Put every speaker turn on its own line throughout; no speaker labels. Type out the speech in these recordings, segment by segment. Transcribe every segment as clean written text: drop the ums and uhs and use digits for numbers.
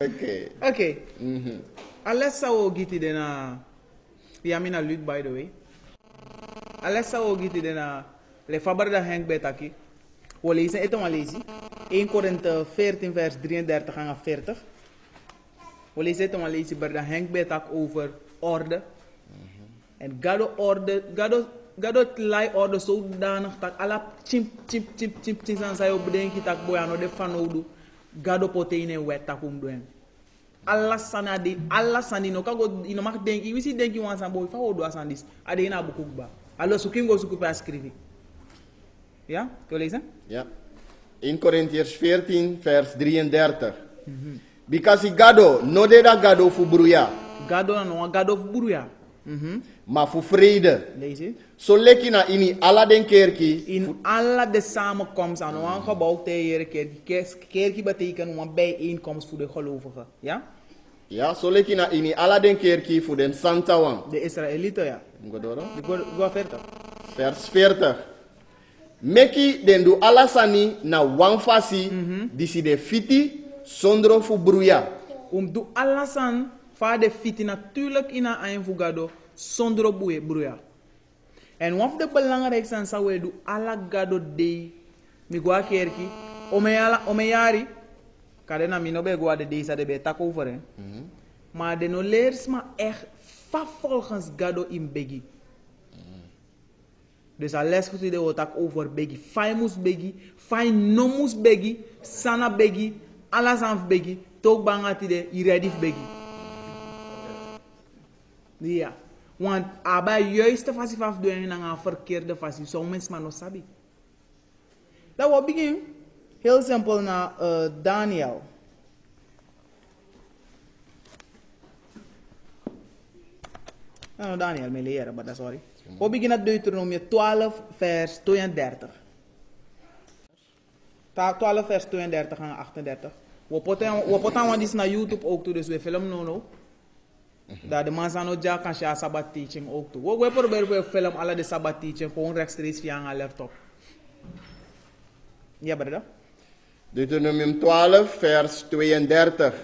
Okay.
Okay. Alessa o giti dena Yamina Lut, by the way. Alessa o giti dena le fabar da Henk Betaki. We lezen het maar lezen. 1 Korinthe 14 vers 33 aan 40. We lezen het maar lezen bij de Henk Betak over orde. En Gado lei orde zodanig dat alla chimp san sayo bedenki tak boyano de fanodu. Gado proteïne wet takum doen. Alla sani no kago ino mak denki wisi denki wan san boy fa odo asandis ade ina bukugba. Allo sukingo suku pa escrevi. Ja, kun je lezen?
Ja. 1 Corinthians 14 vers 33. Because Gado no de da Gado fu bruya.
Gado no Gado fu bruya.
Maar voor vrede.
Lees je?
Zo lek na in alla den kerki.
In alla de samenkomst aan een gebouw te kerkie betekent een bijeenkomst voor de gelovigen. Ja?
Ja, zo lek na in alla den kerki voor den Santa Wan.
De Israëlieten, ja. Go verder.
Vers 40. Meki den du alla sani na wan fasi disi de fiti sondro fu bruya.
Du alla san fa de fiti natuurlijk in een eindvoegado sondro bruya. En wat de belangrijkste aan zou doen, alla gado de mi gua kerki, omeyari, kade na mi no be gua de deze de be tak over hè. Maar de no leers maar echt volgens gado in begi. Dus alles goed de otak over begi, faimus begi, fain nomus begi, sana begi, alles aan begi, tok bangati de iredif begi. Ja. Want aba juiste fasi faf doen en een verkeerde fasi. Zo mensen maar nog sabi. Dat we beginnen. Heel simpel naar Daniel. Daniel, me leren, maar dat sorry. We beginnen met Deuteronomie 12 vers 32. 12 vers 32 en 38. We poten dit naar YouTube ook toe, dus we filmen nu. Dat de mensen nog ja kan je Sabbat teaching ook toe. We proberen film alle de Sabbat teaching gewoon rechtstreeks via een laptop. Ja, brother.
Deuteronomium 12 vers 32.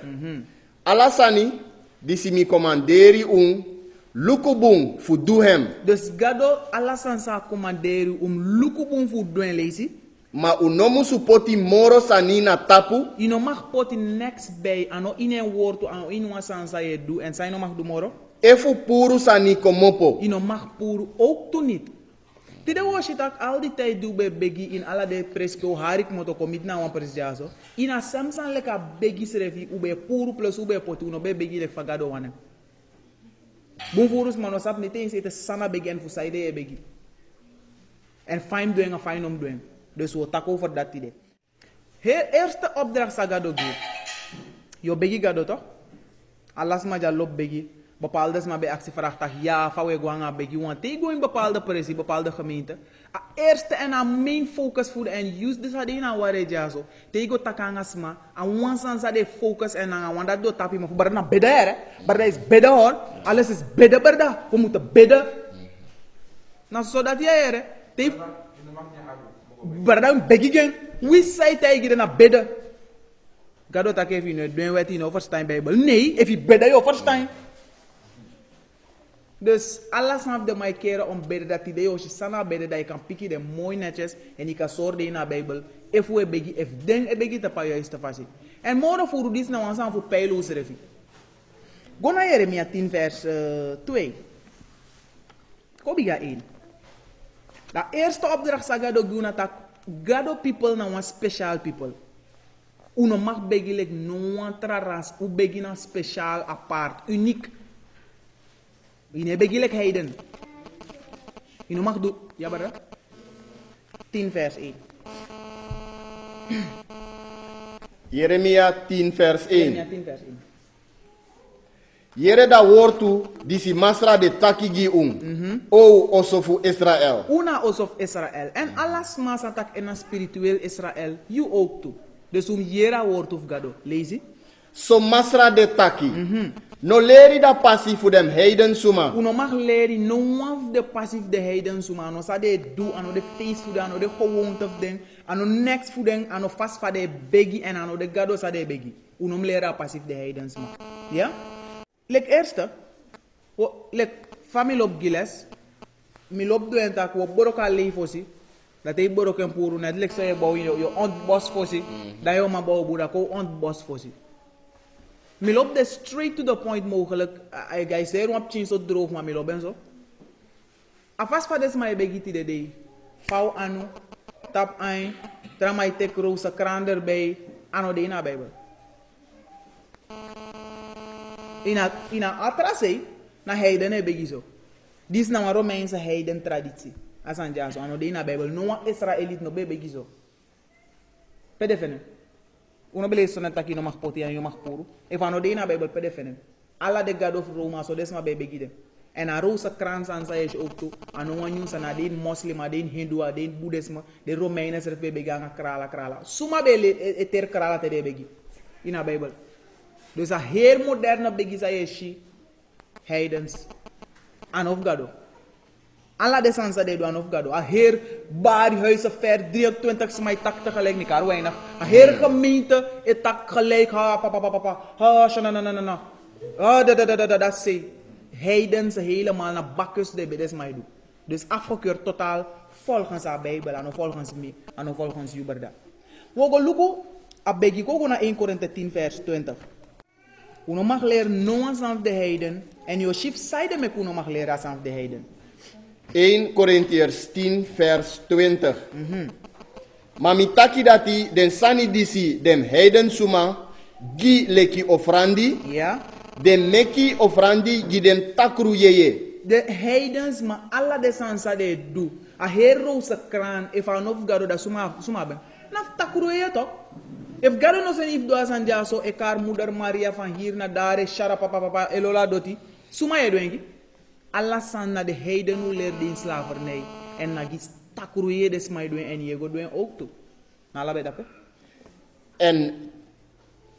Alasani disi mi commanderi lukubung fu du hem.
Dus gado alasan sa commanderi lukubung fu du hem leisi.
Ma unomu supoti moro sanina tapu.
Ino mag poti next bij ano in een woord ano in een sansa je doe en zijn mag do moro.
Efu puru sani komopo.
Ino mag puru ook to niet. Tide was je tak al die tijd doe bij begi in alla de presco harik moto komit na wan presjaso. Ina samsan leka begi serevi ube puru plus ube poti uno be begi lek fagado wane. Bonfurus manosap meteen zitten sana begi en fusaide e begi. En fijn doen en fijn om doen. Dus we tak over dat idee. De eerste opdracht sa gado gi. Yo begi gado toch? Alas ma ja lop begi. Bepaalde ma bij actie vraagt tak ja, fa we gwanga begi. Want te go in bepaalde presie, bepaalde gemeente. A eerste en a main focus voor en use dus hadden na ware jaso. Te go takanga sma. A wansan sa de focus en a wanda do tapi ma bar na beda hè. Barda is beda hoor. Alles is beda barda. We moeten beda. Nou zodat jij hè. Te Barda begi gen. Wie zei tegen na beda? Gado tak even nu doen we het in overstaan Bijbel. Nee, if je beda je overstaan. Dus alles af de mij keren om beda dat idee als je sana beda dat je kan pikken de mooi netjes en je kan zorgen in de Bijbel. If we begi, if den e begi te pa juist te fasi. En morgen voor dit nou aanstaan voor pijloos refi. Go naar Jeremia 10 vers 2. Kobiga 1. De eerste opdracht sa Gado doen dat Gado people na one special people. Uno mag begi like no one ras. U begi na special apart, uniek. Ine begi like heiden. Uno mag do, ja bara? 10 vers 1.
Jeremia 10 vers 1.
Jeremia 10 vers 1.
Yere da wortu disi masra de takigi O osofu Israël.
Una osof Israël. En alles mas atak en spiritueel Israël. You ook toe. Dus yera woord of gado. Lazy.
So masra de taki. No leri da passie voor dem heiden suma.
Uno mag leri no one de passief de heiden suma. No sa de do ano de face voor ano de gewoonte of den. Ano next voeding, ano vast van de begi en ano de gado sa de begi. Unom lera passief de heidens ma. Ja? Lek eerste, lek family op giles, mi lop do en tak wo boro ka lei fosi. Dat hij boro ken puru net lek so je bouw je ont boss fosi. Dan je ma bouw boeda ko ont boss fosi. Mi lop de straight to the point mogelijk. Hij zei op chin so droog maar mi lop en zo. Afas van des my begi de day. Fau anu, tap ein, tramai tek rosa kraan erbij, ano de ina bijbel. Ina atrasei, na heiden e begi zo. Dis na een Romeinse heiden traditie. Asan jaso, ano de ina bijbel, no one Israelite no begi zo. Pedefene. Uno beleso net taki no mag poti en yo mag puru. If ano de ina bijbel pedefene. Alla de God of Roma, so des ma begi dem. En a rosa kraan san sa is ook toe. Ano wanyu sa na den moslim, den hindu, den boeddhisme, de Romeinen serf be bega nga krala. Suma bele eter krala te de begi. Ina Bijbel. Dus a heel moderne begi sa yeshi heidens. Anof gado. Alla de sansa de do anof gado. A heer bari huizen ver 23 smai tak tegelijk niet kar weinig. A heer gemeente et tak gelijk ha papa. Ha shanana. Ah dat say. Heidens helemaal naar bakkus de bedes mij doen. Dus afgekeurd totaal volgens de Bijbel en volgens mij en volgens Juberda. We gaan lukken a begi ko na 1 Korinthe 10 vers 20. Uno mag leren no aan de heiden en je schrift zijde me uno mag leren aan de heiden.
1 Corinthians 10 vers 20. Mamitaki dati den sani disi dem heiden suma gi leki ofrandi.
Ja.
De meki ofrandi giden takru yeye.
De heidens ma alla de sansa de do. A hero sa kran if anof gado da suma ben. Naf takru yeye to. If gado no sen if do asanja so ekar moeder Maria van hier na dare shara papa elola doti. Suma ye doengi. Alla sanna de heiden nu leer din slavernij en na gis takru yeye des mai doen en yego doen ook to. Na la bedake.
En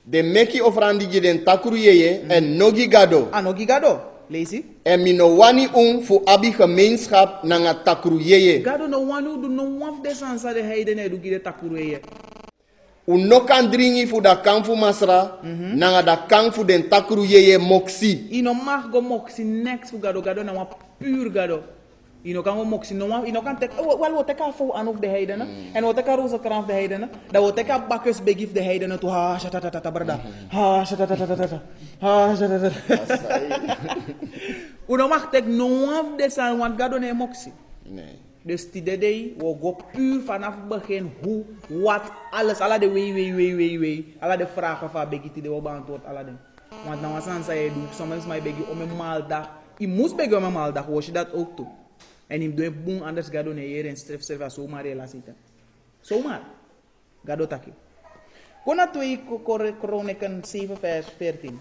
de meki ofrandi giden takru yeye en nogi gado.
Nogi gado. Lees
En mino wani fu abi gemeenschap nanga takru yeye.
Gado no wanu do no waf de sansa de heiden e do gide takru yeye.
No kan dringi fu da kan fu masra nanga da kan fu den takru yeye moksi.
Ino mag go moksi next fu gado na wa puur gado. Ino kan go moksi no wa ino kan tek wel wat eka fu anof de heidenen en wat eka roze kraan de heidenen da wat eka bakkus begif de heidenen to ha shatata barda ha shatata ha shatata. Uno mag tek no waf de san wat gado ne moksi.
Nee.
Dus die idee, we gaan puur vanaf het begin hoe, wat, alles, alle de wee, alle de vragen van Beggy, die we beantwoord, alle dingen. Want nou, als je doet, soms mij Beggy om een maaldag, je moest Beggy om een maaldag, was je dat ook toe. En je doet boem, anders ga je hier en stref zomaar relatie. Zomaar. Ga je taki. Kona 2 Kronieken 7 vers 14.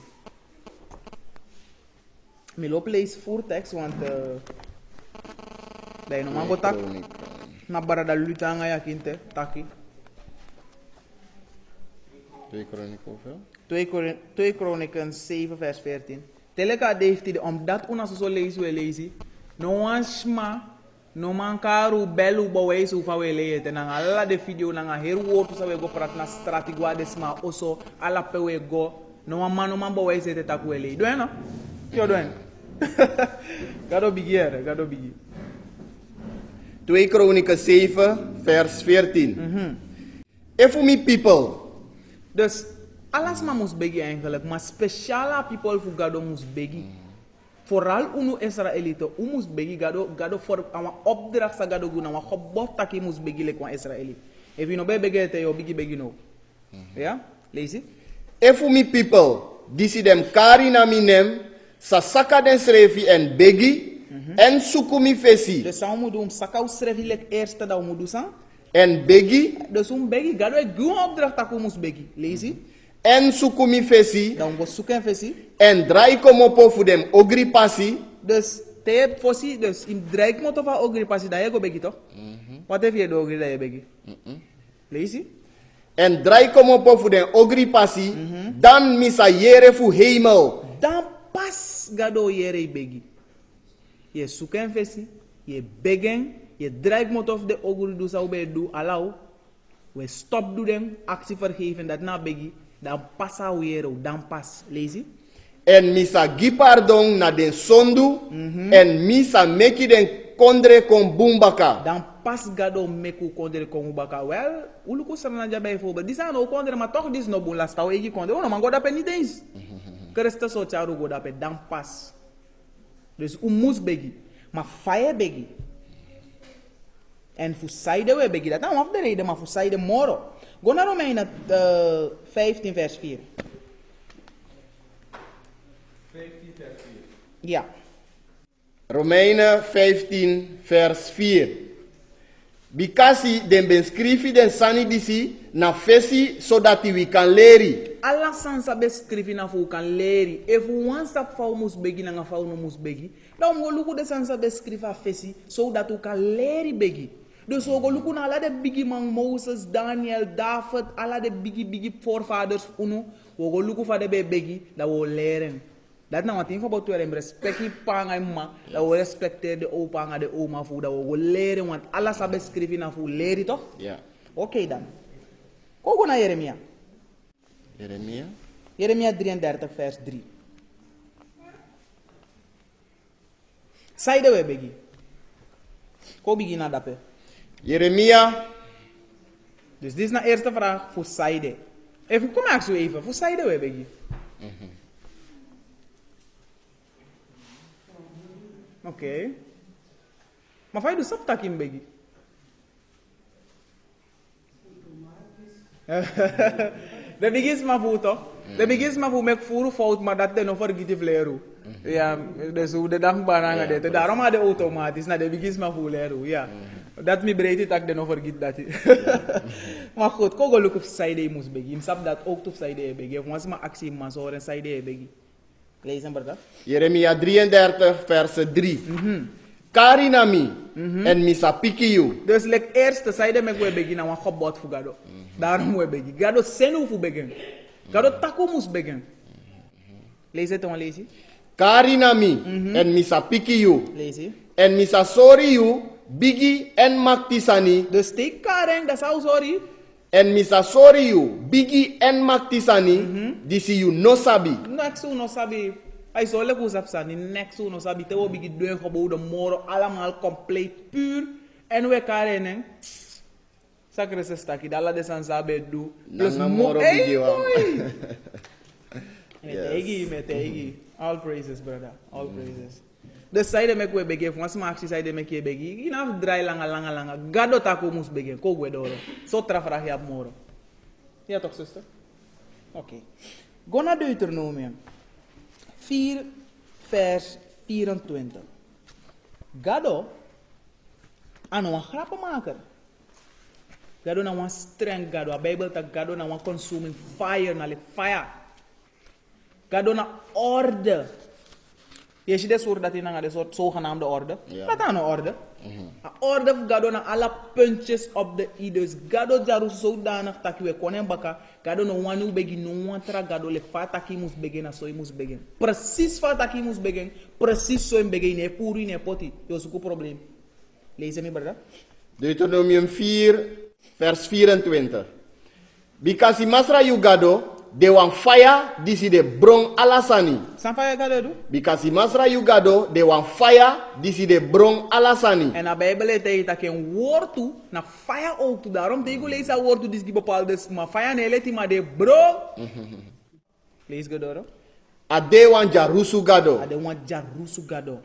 Ik loop lees voortekst, want... Dai no mango tak na barada lutanga ya kinte taki 2 Kronieken 7 vers 14. Teleka heeft hij omdat una so lezen we lezen no ansma no mankaru belu bawais ufa we lezen na alla de video na her wotu sa we go prat na stratigwa desma oso ala pe we go no mano mambo we se taku we lezen doena yo doen gado bigi
2 Kronieken 7 vers 14. If me people.
Dus alles maar moest begi eigenlijk, maar speciale people voor gado moest begi. Vooral unu Israëlieten, moest begi gado voor een opdracht sa gado guna, een gebod taki moest begi lek wan Israëliet. If you no begi te yo begi no. Ja? Lees je?
If me people, disi dem kari na minem, sa saka den srefi en begi. En sukumi fesi.
Dus zou moet doen sakau srefi lek eerste dat moet doen.
En begi.
Dus begi gado e gu opdracht taku moest begi. Lees je?
En sukumi fesi.
Dan go suken fesi.
En draai komopo voor dem ogri passi.
Dus te fosi dus in draai komopo van ogri passi dat je go begi toch? Wat heb je de ogri dat je begi? Lees je?
En draai komopo voor dem ogri passi. Dan misa yere fu hemel.
Dan pas gado yere begi. Je suken fesi, je begen, je draait mot of de oguri du zou bij do alau. We stop doen, actie vergeven, dat na begi. Dan passa weer, dan pas. Lees je?
En misa gi pardon na den sondu. En misa meki den kondre kon bumbaka.
Dan pas gado meku kondre kon baka. Wel, uluku saranja bijvoorbeeld. Die zijn ook kondre, maar toch die is nog boel last. Tau egi kondre. Oh, no, man, godape niet eens. Kerste so charu godape, dan pas. Dus moest begi. Maar fire begi. En voor zijde we begi. Dat nou af de reden, maar voor zijde moro. Go naar Romeinen 15 vers 4.
15 vers 4.
Ja.
Romeinen 15 vers 4. Bikasi den benskrifi den sani disi na fesi zodat we kan leri.
Alla sansa beskrivi na fu kan leri. If one stap fau mus begi na fau no mus begi. Dan go luku de sansa beskrivi a fesi zodat we kan leri begi. Dus we go luku na alla de bigi man Moses, Daniel, David, alla de bigi voorvaders uno. We go luku fa de begi dat we leren. Dat nou wat in van we respecti panga ma, dat we respecteer de opa en de oma voor dat we leren, want alles hebben beschreven na voor leren toch?
Ja.
Oké dan. Kom naar Jeremia.
Jeremia.
Jeremia 33 vers 3. Zijde we begi. Kom begin naar dat.
Jeremia.
Dus dit is de eerste vraag voor zijde. Even, kom maar zo even. Voor zijde we begi. Oké. Maar fai do sap takim begi. De begins maar voor toch? De begins maar voor mek voeren fout, maar dat de no vergeten vleru. Ja, dus hoe de dankbaar aan dit. Daarom had de automatisch na de begins maar voor leren. Ja. Dat me breed het, ik de no vergeet dat. Maar goed, kogo look of zijde moest begi. Ik sap dat ook op zijde begi. Of was maar actie maar zo en zijde begi. Lees hem brada.
Jeremia 33 vers 3. Karinami en misa pikiyu.
Dus like eerste zijde mek we begi na wan gebod voor gado. Daarom we begi. Gado senu voor begi. Gado taku moest begi. Lees het dan lees je.
Karinami en misa pikiyu.
Lees je.
En misa soriyu bigi en maktisani.
Dus take karen, dat is sorry.
En misa soriyu bigi en maktisani. Disi you no sabi.
Next no sabi. Hij zou lekker hoe sapsa. Next no sabi. Te wo bigi doen gewoon de moro allemaal compleet puur. En we karen. Sacre se staki. Dalla de san sabe do.
Plus moro bigi wam.
Metegi. All praises, brother. All praises. De zijde mek we begi. Once ma actie zijde mek je begi. Ina draai langa. Gado tako mus begi. Ko we doro. So trafrag je op moro. Ja toch, zuster? Oké. Go naar Deuteronomium 4 vers 24. Gado ano een grappenmaker. Gado na een streng gado. A Bijbel tak gado na een consuming fire na fire. Gado na orde. Je ziet de soort dat in een soort zogenaamde orde. Wat aan een orde? Een orde gado na alle puntjes op de i. Dus gado jaru zodanig dat we konen baka. Gado no wanu begi no wantra gado le fataki mus begen na soi mus begen. Precies fataki mus begen. Precies so in begen ne puri ne poti. Yo suku probleem. Lees me brada.
Deuteronomium 4 vers 24. Bikasi masra you gado. De wan fire disi de bron alasani.
San fire gado do?
Bikasi masra you gado. De wan fire disi de bron alasani.
En de Bijbel heeft dat een woord toe, na fire ook toe. Daarom tegen lees dat woord toe, dus die bepaalde, maar fire nee let maar de bro. Lees gedoro.
Ade wan jarusu gado.
Ade wan jarusu gado.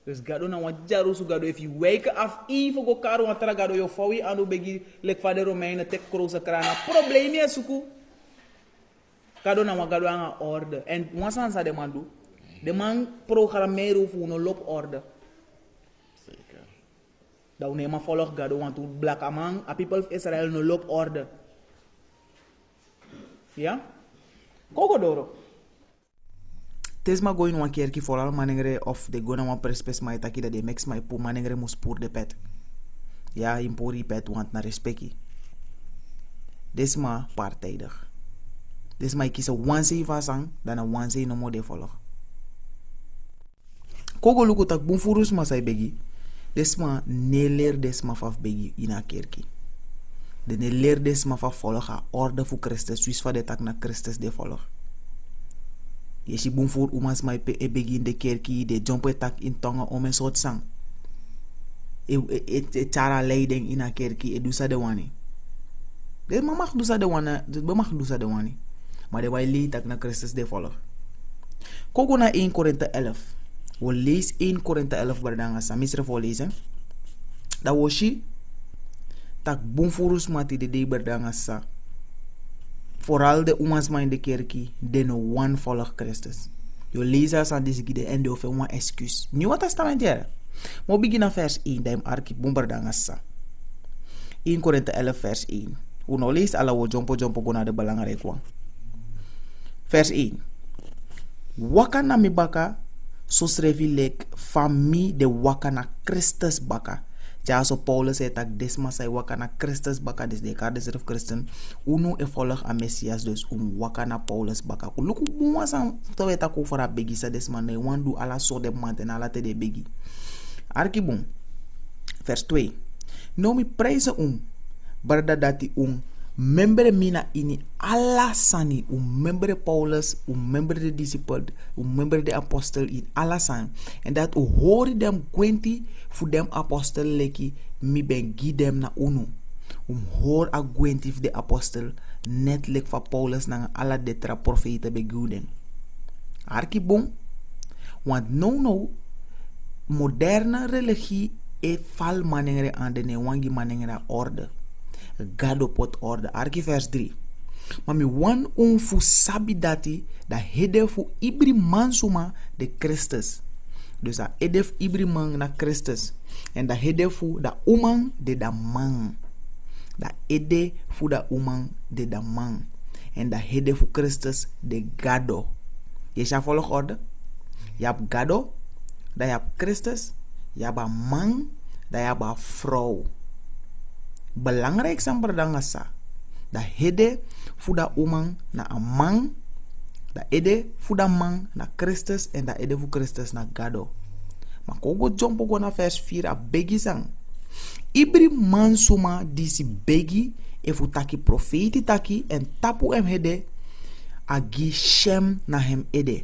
Dus gado na wan jarusu gado. If you wake up, even go karo wan tra gado, yo fawi anu begi lek vader Romeinen tek kroze krana. Probleem is suku. Gado na wan gado anga orde. En wansan sa de man do. De man programmeren voor een looporde.
Zeker.
Dat we nemen volg gado, want we black among a people of Israel no looporde. Ja? Kogo doro. Tesma go in een keer ki vooral manengere of de go na wan prespes mai taki dat de max mai po manengere mus pour de pet. Ja, in pori pet want na respecti. Desma partijdig. Desma ik kies een wansi vasang dan een wansi no mo de volg. Kogo luku tak bunfurus masai begi. Desma neler desma faf begi ina kerki. De ne leer desma van volgen orde voor Christus. Suis van de tak na Christus de volgen. Je si boem voor umas mai pe begin de kerkie de jump tak in tongen om een soort sang. Tara leiding in a kerkie doe sa de wani. De mag doe sa de wani, de mag doe sa de wani. Maar de wai leid tak na Christus de volgen. Koko na 1 Korinthe 11. We lees 1 Korinthe 11 berdanga sa misre voorlezen. Da woshi tak boemfurus mati de dei berdanga sa. Vooral de umasma in de kerkie, de no one volg Christus. Je lezers aan deze gide en de of een excuus. Nieuwe Testament hier. Maar begin aan vers 1, dat je arki bombardanga sa. 1 Korinthe 11 vers 1. Hoe nou leest alla wo jompo go naar de belangrijk one. Vers 1. Waka na mi baka, so srevi lek fami de waka na Christus baka. Ja, so Paulus zei dat desma sai waka na Christus baka, dus de kaart is christen. Uno e volg aan Messias, dus waka na Paulus baka. Luku buma san to weta ko fora begi sa desma ne wandu ala so de mant en ala te de begi. Arkibum. Vers 2. No mi prijzen barda dati membre mina ini alla sani membre Paulus membre de disciple membre de apostel in alla san en dat hoor dem kwenti fu dem apostel leki mi ben gi dem na unu hoor a kwenti de apostel net lek van Paulus na alla de tra profete be guden arki bon want no moderne religie e fal manengere aan de ne wangi manengere orde Gado pot orde. Arki vers 3. Mami wan fu sabi dati da hedef fu ibri mansuma de Christus. Dus da hedef ibri man na Christus. En da hedef fu da umang de da man. Da ede fu da umang de da man. En da hedef fu Christus de gado. Je sha volg orde. Je hebt gado. Da je hebt Christus. Je hebt man. Da je hebt vrouw. Belangrijk zijn berdangasa. Da hede fuda umang na amang. Da ede fuda man na Christus en da ede fu Christus na gado. Maar kogo jumpo go na vers 4 a begi sang. Ibri man suma disi begi e fu taki profeti taki en tapu em hede agi shem na hem ede.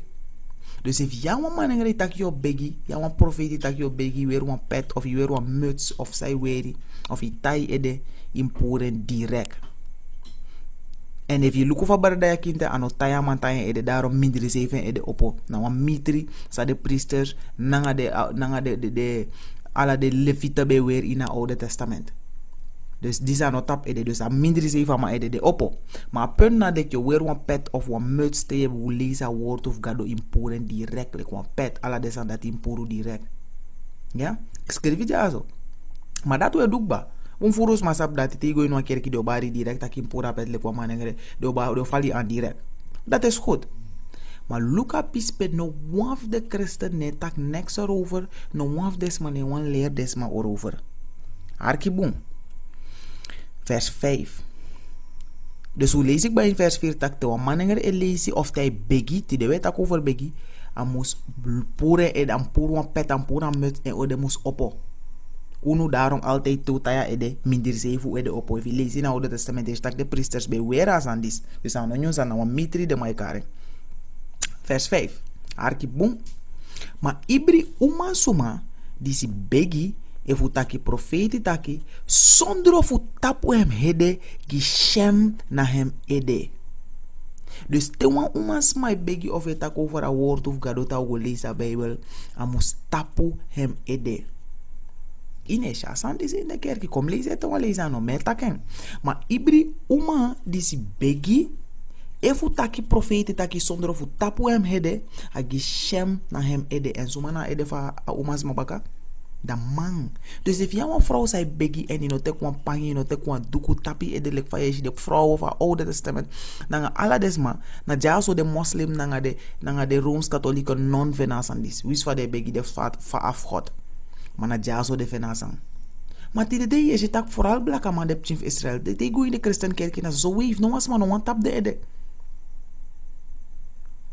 Dus if jij een man en tak je begi, jij een profetie tak je begi, weer een pet of je weer een muts of zij weer of je tai ede impuren direct. En if je look over barda kinte ano taya man taya ede daarom mindere zeven ede opo na wan mitri sa de priesters nanga de ala de levite be weer in het Oude Testament. Dus die zijn not op ede. Dus a mindere zeven maar ede de oppo. Maar punt na dat je weer een pet of een muts te hebben hoe lezen woord of gado impuren direct. Like een pet ala de zijn dat impuru direct. Ja? Ik schrijf het ja zo. Maar dat we doen ba. Furus masap dat te go in een kerk die obari direct dat impura pet le kwa manengere de fali aan direct. Dat is goed. Maar Luca pispe no one of de christen net tak next erover no one of des man one leer des ma erover. Arkibum. Vers 5. Dus hoe lees ik bij in vers 4 tak te wa manenger lees of hij begi te de wet tak over begi a mus pure ed am puro een pet am pura mut en ode mus oppo. Uno daarom altijd toe taya ede minder zeven ede oppo. If je leest in het Oude Testament is tak de priesters bij weera's aan dis. Dus aan ons aan een mitri de maikare. Vers 5. Arki boom. Maar ibri uma suma disi begi efu taki profeti taki sondro fu tapu hem hede gishem na hem ede. Dus te wan umas mai begi of je tak over a woord of gadota o lezen Bijbel amus tapu hem ede. Inesha sandis in de kerk kom lezen te wan lezen no metaken. Maar ibri uma disi begi efu taki profeti taki sondro fu tapu hem hede a gishem na hem ede en sumana ede fa umas mabaka. Da man. Dus if jij een vrouw zei begi en je no tek wan pangi, je no tek wan duku tapi edelek fa je de vrouw of a Oude Testament. Nanga ala desma, na jaso de moslim nanga de Rooms-Katholieke non-venasandis. Wis fa de begi de fa afgod. Maar na jaso de venasan. Maar die de je tak vooral blaka man de chief Israël. De go in de christenkerk na zo weef no was man no wan tap de ede.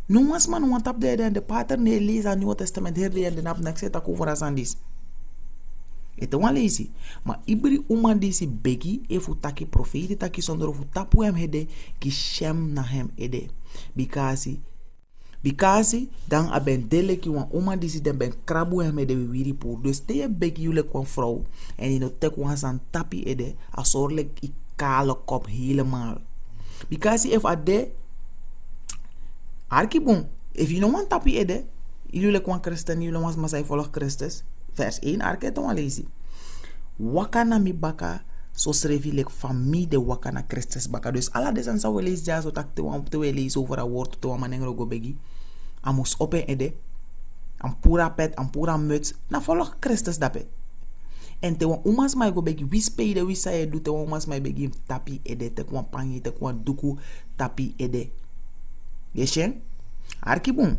No was man no wan tap de ede en de pater ne lees aan Nieuwe Testament herde en de nap nek set tak over asandis. Ete wan lazy. Maar ibri uma disi begi efu taki profeti taki zonder of tapu hem hede ki shem na hem ede. Bikasi dan aben dele ki wan uma disi den ben krabu hem ede wiri pour. Dus te begi yule kwan vrouw en ino tek wan san tapi ede asorlek I kale kop helemaal. Bikasi if ade Arkibon, if you don't want tapi ede, jullie kwan Christen, jullie was masai volg Christus. Vers 1, arke te wan lazy. Wakana mi baka, so schreef lek famille de wakana Christus baka. Dus alla desan sa we lees ja, so tak te wan lees over a woord, te wan manengro go begi. Amus open ede, am pura pet, am pura muts, na volg Christus dape. En te wan umas mai go begi, wispe de wisa e du, te wan umas mai begi tapi ede, te kwan pangi, te kwan duku tapi ede. Geshen? Arkibun.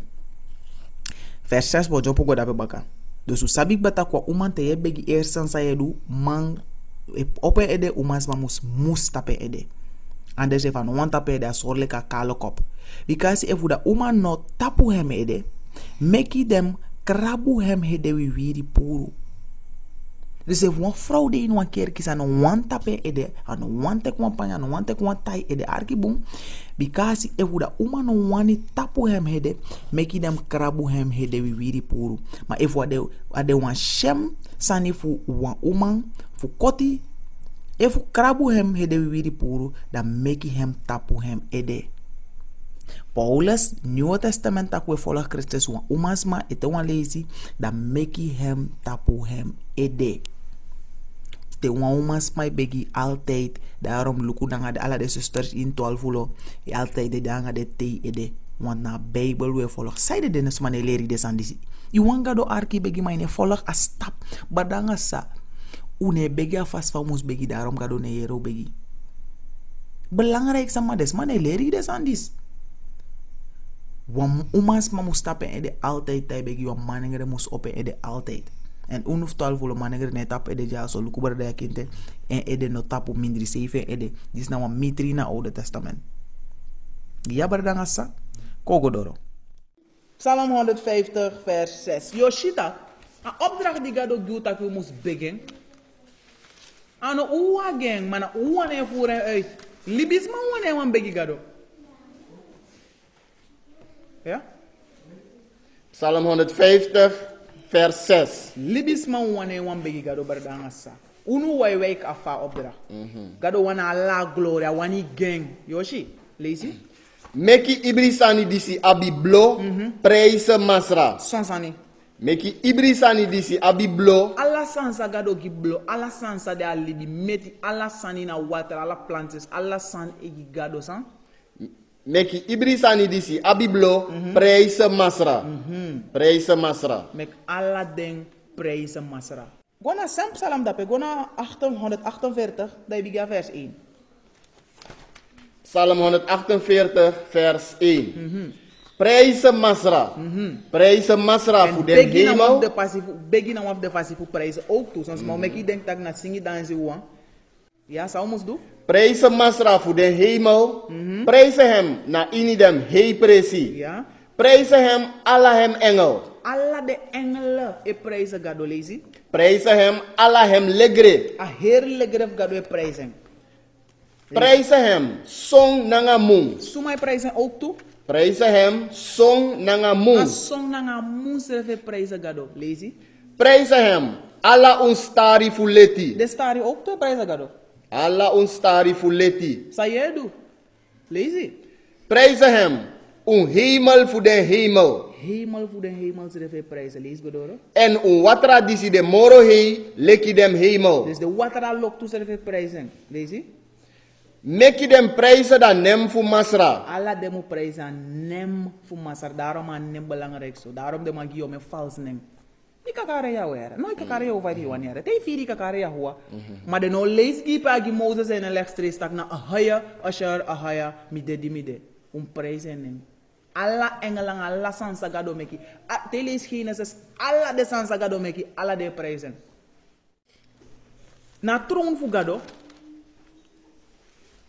Vers 6 bo jopo go dape baka. Dus u sabik bata kwa uman te ye begi ersan sa yedu man open ede umas ma mus tape ede. Anders if an wan tape ede asorle ka kalo kop. Because if da uman no tapu hem ede, meki dem krabu hem hede wiri puru. Dus if wan vrouw de in wan keer kisa no wan tape ede, an wan tek wan panya, no wan tek wan tai ede arkibum. Because if da uma no wani tapu hem hede, meki dem krabu hem hede wiri puru. Maar if wade wan shem sani fu wan uman, fu koti, if krabu hem hede wiri puru, dan meki hem tapu hem ede. Paulus, Nieuwe Testament akwe volg Christus wan umasma ete wan lazy, dan meki hem tapu hem ede. Te wan umas mai begi altijd, daarom luku nanga de alla de sisters in 12 ulo, altijd de danga de te ede, want na Bijbel we volg. Zijde de nesmane leri de sandisi. Iwanga do arki begi mai ne volg a stap, badanga sa, une begi a fast van mus begi, daarom gado ne yero begi. Belangrijk sama des, mane leri de sandis. Wan umas ma mus tapen ede altijd, tai begi wan manengere mus open ede altijd. En unuf 12 ulo manengere ne tap ede ja so lukubar de kinte en ede no tapu mindri 7 ede. Dis na wan mitri na Oude Testament. Ja bardanga sa kogodoro.
Psalm 150 vers 6. Yoshita, een opdracht die God ook doet dat we moest begin. Ano uwa gang, mana uwa ne voeren uit. Libis man wane wan begi gado. Ja?
Psalm 150 vers 6.
Libis man wane wan begi gado bardanga sa. Unu wai wake afa opdracht. Gado wana la gloria, wani gang. Yoshi, lazy?
Meki ibrisani disi abiblo, prijzen masra.
Sonsani.
Meki ibrisani disi abiblo.
Alla sansa gado giblo, alla sansa de alibi meti, alla sani na water, alla plantes, alla san egi gado san.
Meki ibrisani disi abiblo, prijzen masra. Prijzen masra.
Mek alla den prijzen masra. Gona sam psalm dape, gona 848, daar biga vers 1.
Psalm 148 vers 1. Prijzen masra. Prijzen masra voor de hemel.
Begin af de passieve prijzen ook toe. Soms maar ik denk dat ik naar zingen dansen wan. Ja, zou ons doen?
Prijzen masra voor de hemel. Prijzen hem na inidem hei presi.
Ja.
Prijzen hem alla hem engel.
Alla de engelen e prijzen gado lazy.
Prijzen hem alla hem legre.
A heerlijk gref gado e prijzen.
Prijzen hem song nanga mung.
Sumai prijzen ook toe?
Prijzen hem song nanga
A
mung.
song nanga moesref e prijzen gado lazy.
Prijzen hem alla unstari fuleti.
De stari ook toe prijzen gado.
Alla unstari fuleti.
Sa je do? Lazy.
Prijzen hem un hemel voor de hemel.
Hemel voor de hemel zref e prijzen lazy godoro.
En un watra disi de moro hei leki dem hemel.
Dus de water al lok toe zref e prijzen lazy.
Meki dem prijzen dan nem voor masra.
Alla demo prijzen nem voor masar. Daarom aan nem belangrijk zo. Daarom de magie om een vals nem. Niet kakare ya wera. Nooit kakare ya over die wanneer. Tei firi kakare ya hua. Maar de no lees die pagi Moses en een legstrees tak na ahaya, asher, ahaya, mide di mide. Prijzen nem. Alla engelang, alla sansa gado meki. Te lees Genesis, alla de sansa gado meki, alla de prijzen. Na troon voor gado.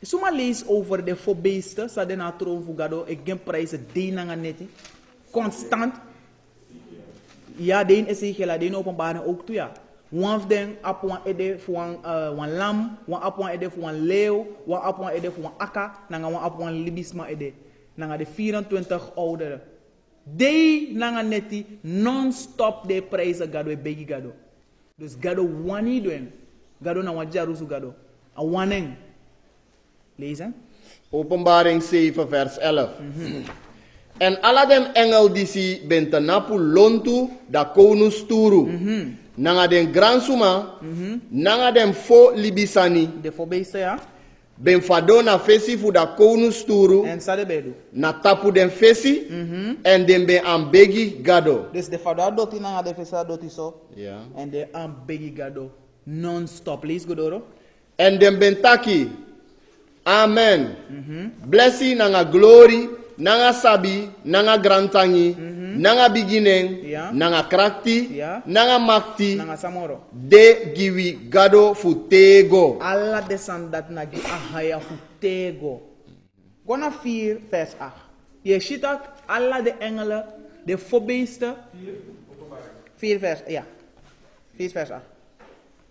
Suma lees over de voorbeesten, sa de na troon voor gado, ik gen prijzen deenanga neti. Constant. Ja, deen Ezekiel, deen openbaren ook toe, ja.
One of them ap wan ede voor wan lam, wan ap wan ede voor wan leeuw, wan ap wan ede voor wan akka, nanga wan ap wan libisma ede. Nanga de 24 ouderen. Dei nanga neti non-stop de prijzen gado e begi gado. Dus gado wani doen. Gado na wan jarusu gado. A waneng. Lezen.
Openbaring 7 vers 11. En alle dem engel die si bentenapu lontu da konus turu. Nanga den gran suma, nanga dem fo libisani.
De voorbeeste ja.
Ben fadona fesi fu da konus turu.
En sade bedu.
Na tapu den fesi. En den ben ambegi gado.
Dus de vader doti nanga de fesa doti so.
Ja.
En de ambegi gado. Non-stop. Lees godoro.
En den ben taki. Amen. Blessing nanga glory, nanga sabi, nanga grantangi, nanga beginning,
Ja.
nanga krakti,
Ja.
nanga makti,
Nanga samoro.
de giwi gado futego.
Alla desandat nagi ahaya futego. Gona 4 vers 8. Je ziet ook alla de engelen, de voorbeesten. 4 vers, ja. 4 vers 8.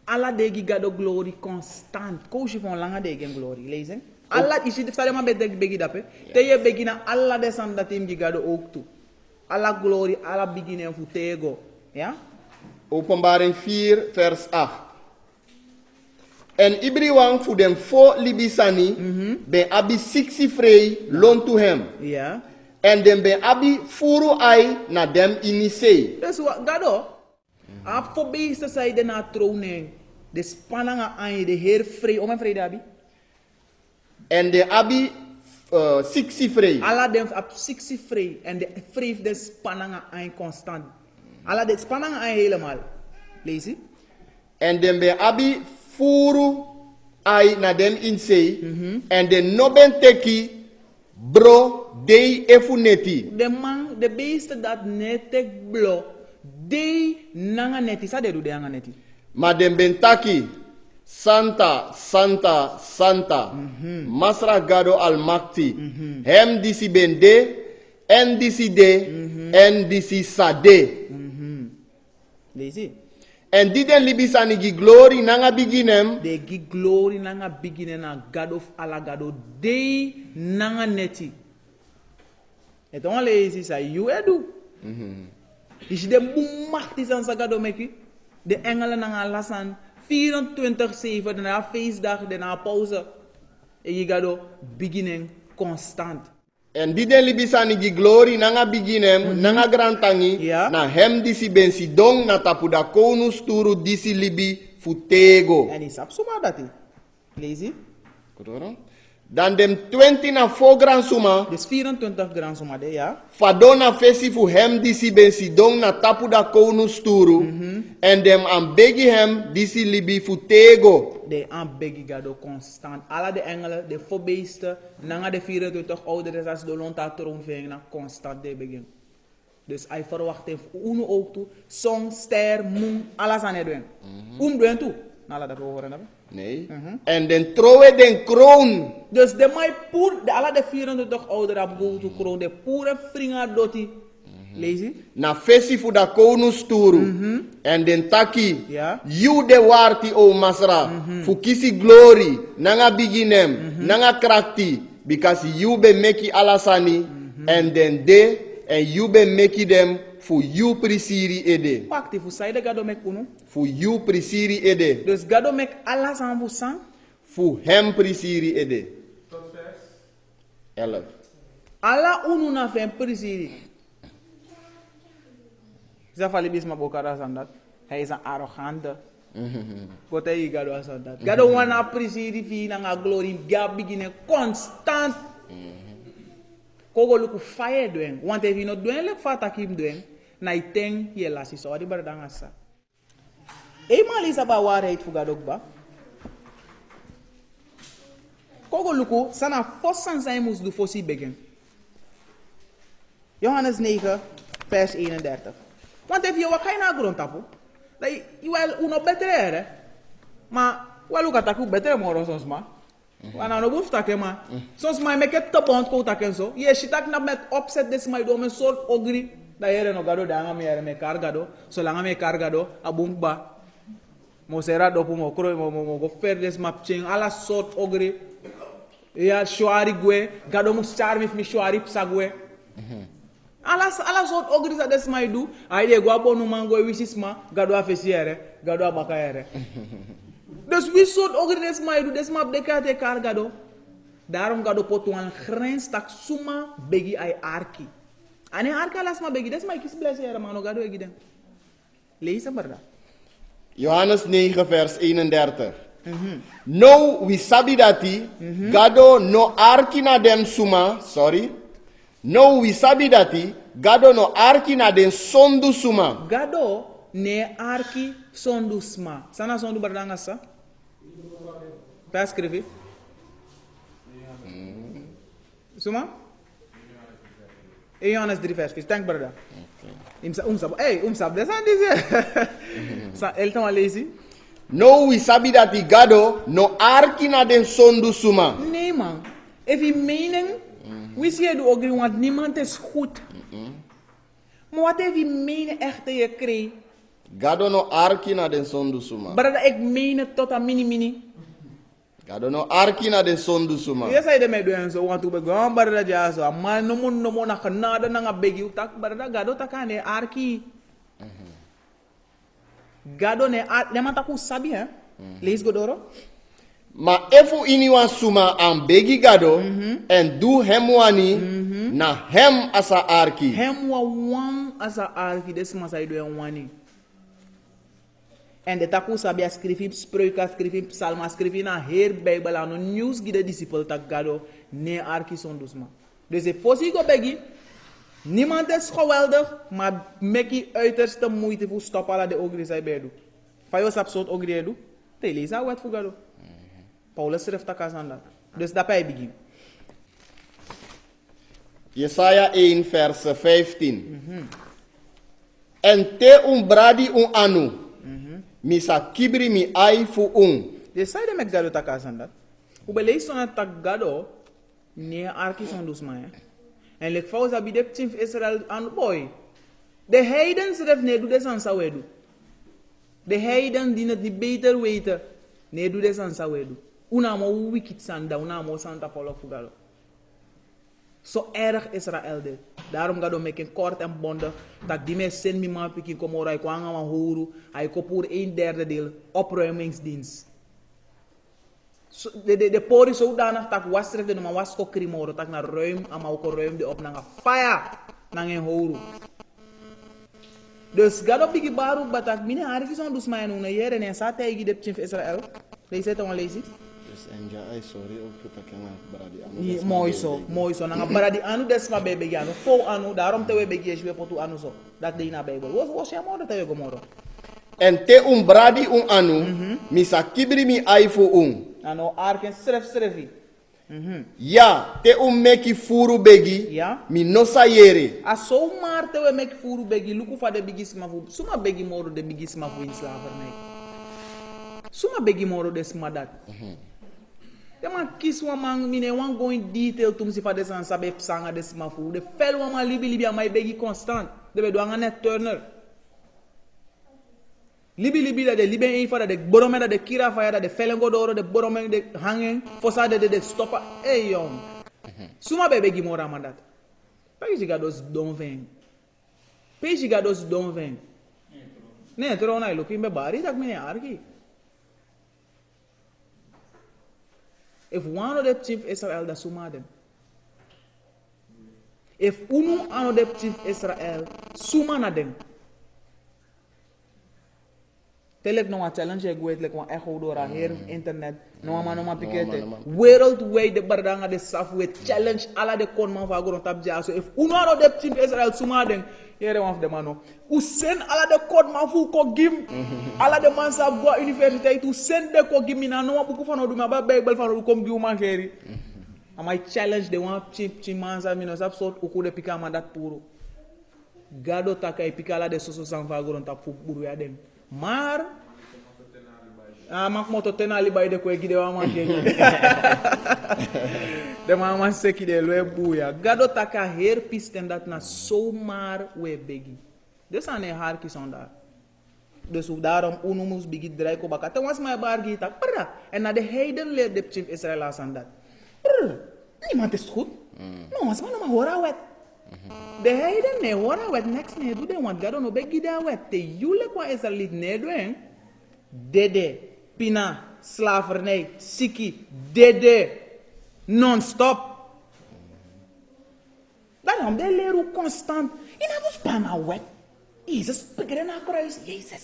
Alla degi gado glory constant. Koosje van lange degen glory. Lezen. Alla, je ziet het maar bij de begi dape. Te je begina alla desandat hem gado ook toe. Alla glory, alla beginnen futego. Ja?
Openbaring 4 vers 8. En ibriwang fu dem fo libisani, ben abi siksi frey loon to hem.
Ja.
En den ben abi furu ai na dem inisei.
Dus wat gado? A voorbeesten zei de na tronen. De spanningen aan je, de Heer vrij. Om en vrij dabi.
En de abi siksi frey.
Alla dem ab 60 vrij. En de vrij de spanningen aan je constant. Alla de spanningen aan je helemaal. Lees je?
En den ben abi furu ai na dem insei. En de noben teki bro dei efuneti.
De man, de beesten dat netek blo. De nanga neti. Sa de do de nanga neti.
Maar den ben taki. Santa, Santa, Santa. Masra Gado Almakti. Hem disi ben de. En disi de. En disi sade.
Lees je?
En die den libisani gi glory nanga biginem.
De gi glory nanga beginning na God of alla gado. De nanga neti. Het onlees is you edu. Is de boemachtig aan sa gado meki. De engelen nanga lasan 24/7 na feestdag de na pauze. En je gado beginning constant.
En die den libisani gi glory nanga biginem. Nanga grantangi.
Ja.
Na hem disi ben sidong na tapuda konus turu disi libi futego.
En is absuma dati. Lees je?
Dan dem 20 na 4 gran suma.
Dus 24 gram soma de ja.
Fadona fesi fu hem disi ben sidong na tapu da konus turu. En dem am begi hem disi libi futego.
De aanbegi gado constant. Alla de engelen, de voorbeesten, nanga de 24 ouderen als de lonta troonving na constant de begin. Dus hij verwacht heeft uno ook toe. Song, ster, moon, alles aan het doen. Doen toe. Nou, dat we horen hebben.
Nee. En den trowe den kroon.
Dus de mij poer, de alla de 24 ouderen hebben go to kroon. De poere fringa doti. Lees je?
Na fesi fu da konus turu. En den taki.
Ja.
You de warti o masra. Fu kisi glory. Nanga biginem. Nanga krakti. Because you be meki alasani. En den de. En you be meki dem. Fu you prisiri ede.
Pakti fu saide gado mek uno.
Fu you prisiri ede.
Dus gado mek alles aan fu sang.
Fu hem prisiri ede.
Tot vers
11.
Alla uno na fen prisiri. Zafali bisma bokara sandat. Hij is een arrogante. Wat hij gado sandat. Gado wana prisiri fi na glory gab begin constant. Kogo luku fire doen. Want if you not doen lek fata kim doen. Na iteng ye lasi so di bardanga sa. Eenmaal isaba waarheid voor gado ba. Kogo luku sana fossan zijn moest du fossi begin. Johannes 9 vers 31. Want if you wa kaina grond tapu. Like you will uno betere. Maar walu kataku betere moro sons ma. Wana no boef taken ma. Soms maar make het te bond ko taken zo. Je shitak na met opzet des my do men soort ogri. Da yere no gado da nga me yere me kargado. So langa me kargado abumba. Mo será dopo mo croy mo go ferdes map ching ala sort ogre. Ya shwari gwe, gado mo charmi mi shwari psagwe. Ala sort ogre sa des mai du, ai de go abonu mango wisisma, gado afesiere, gado abakaere. Dus wie sort ogre des mai du, des map dekate kar gado. Daarom gado potu an grens tak suma begi ai arki. Ane arka las ma begi, des mai kis blesse era mano gado egiden. Lees barda.
Johannes 9 vers 31. No we sabi dati gado no arki na dem suma, sorry. No we sabi dati gado no arki na dem sondu suma.
Gado ne arki sondu sma. Sana sondu bardanga sa? Pas escrever. Suma? Johannes 3 vers 4. Thank barda. Sab, desa dizer. Ele tá lazy.
No we sabi dati gado no arki na dem sondu suma.
Nee man. If je mening, we zien het ook, want niemand is goed. Maar wat heb je mening echt dat je krijgt?
Gado no arki na dem sondu suma.
Maar ik meen het tot aan mini.
Gado no arki na dem sondu suma.
Je zei de mij doen zo, want we gaan maar dat ja zo. Maar no mo na genade na nga begi utak, maar dat gado taka ne arki. Gado ne arki, ne mataku sabi hè? Lees godoro.
Ma efu iniwan suma an begi gado en du hem wani na hem asa arki.
Hem wa wan asa arki, des ma sai do en wani. En de taku sabi escrevi spreuken, escrevi psalma, escrevi na heer Bijbel aan een nieuws gide discipel tak gado ne arki son dusma. Dus if fosi go begi, niemand is geweldig, maar meki uiterste moeite voor stoppen ala de ogri sai bedu. Fayo sapsot ogri edu, te lees wat voor gado. Paulus schrijft dat aan dat. Dus dat bij begin.
Jesaja 1 vers 15. En te bradi anu. Misa kibri mi ai fu
Dus zei de gado tak aan dat. Hoe belees dan tak gado, nee arki son dus maar. En lek fauza bidep chimf Israël aan boy. De heidens schrijft nee doe des aan sawedu. De heiden die het niet beter weten. Nee doe des aan sawedu. Unamo wicked sanda, unamo Santa Paulo fugalo. Zo erg Israël dit. Daarom gaat het maken kort en bondig. Dat die mensen zijn mima pikin komora. Ik kwam aan horen. Hij kopoer 1/3 deel opruimingsdienst. De pori zodanig dat wasref de maar was kokrimoro. Dat naar ruim, ama ook ruim de op naar fire. Naar een horen. Dus gaat op die baru batak. Mine harifis on dus mij noemen. Hier en sa tegen de chef Israël. Lees het dan lees het.
Sorry, ook
mooi zo. Nanga baradi anu desma bebe anu. Fo anu, daarom te we bege je potu anu zo. Dat de na Bijbel. Was je moro te we gomoro.
En te bradi anu, misa kibri mi ai fu
Ano arken strefi.
Ja, te meki furu begi.
Ja.
Mi nosa yere.
A so maar te we meki furu begi. Luku fa de bigisma fu. Suma begi moro de bigisma fu in slavernij. Suma begi moro desma dat. De man kies wan man, mine wan go in detail tum si fa desan sabe psanga des mafu. De fel wan man libi amai begi constant. De be do anga net Turner. Libi da de libi een fa da de borome da de kira fa da de felengo doro de borome de hangen. Fosa de stoppa. Hey young. Suma be begi mora mandat. Pegi ga dos don ven. Pegi ga dos don ven. Ne trona ilo kimbe bari tak mine arki. If one of the chief Israel da suma dem. If uno ano de chief Israel suma na dem. Telek no een challenge ik weet like wan echo door hier internet no ma pikete worldwide de bardanga de safwe challenge ala de kon man va goron tab ja so if uno ano de chief Israel suma dem here one of the mano u send ala de kon man fu ko gim ala de man sa go university tu send de ko gim na no buku fano du ma ba Bible fano kom gi man keri amai challenge de one chief man sa mino sap sort uku de pika mandat puro gado takai pika ala de soso san va goron tab fu buru ya dem maar mak moto tenali bay de ko gide wa man kegi de man seki de loe buya gado taka her pisten dat na so maar we begi des ane har ki son daar Dus daarom uno moest begin draai ko baka. Toen was mijn bargi tak prrr. En na de heiden leert de chief Israël aan dat. Prrr. Niemand is goed. No, was man maar hora wet. De heiden ne hora wet next ne do de want God no begi da wet. Te jule kwa Israël ne do en. Dede, pina, slavernij, siki, dede, non-stop. Daarom de leren constant. In dat spana wet. Jezus, begrijp na kruis, Jezus.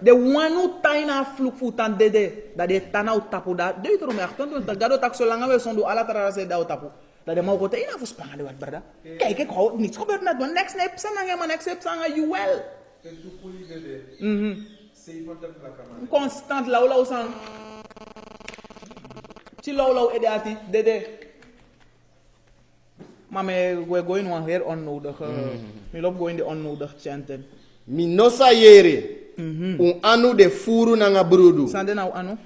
De one who taina vloekvoetan dede, dat de tana u tapu da, de erom echt, want dat gado tak zolang we zondo alla terara se da u tapu. Dat de mau kote ina voor spana de wat brada. Kijk, ik hou niets gebeurt net, want next nep sananga, maar next nep sanga you well. Constant lau sang. Ci lau edati dede. Maar we're going on here onnodig. We lopen going de onnodig chanten.
Minosa yere. Anu de furu nanga brudu.
Sande nou anu?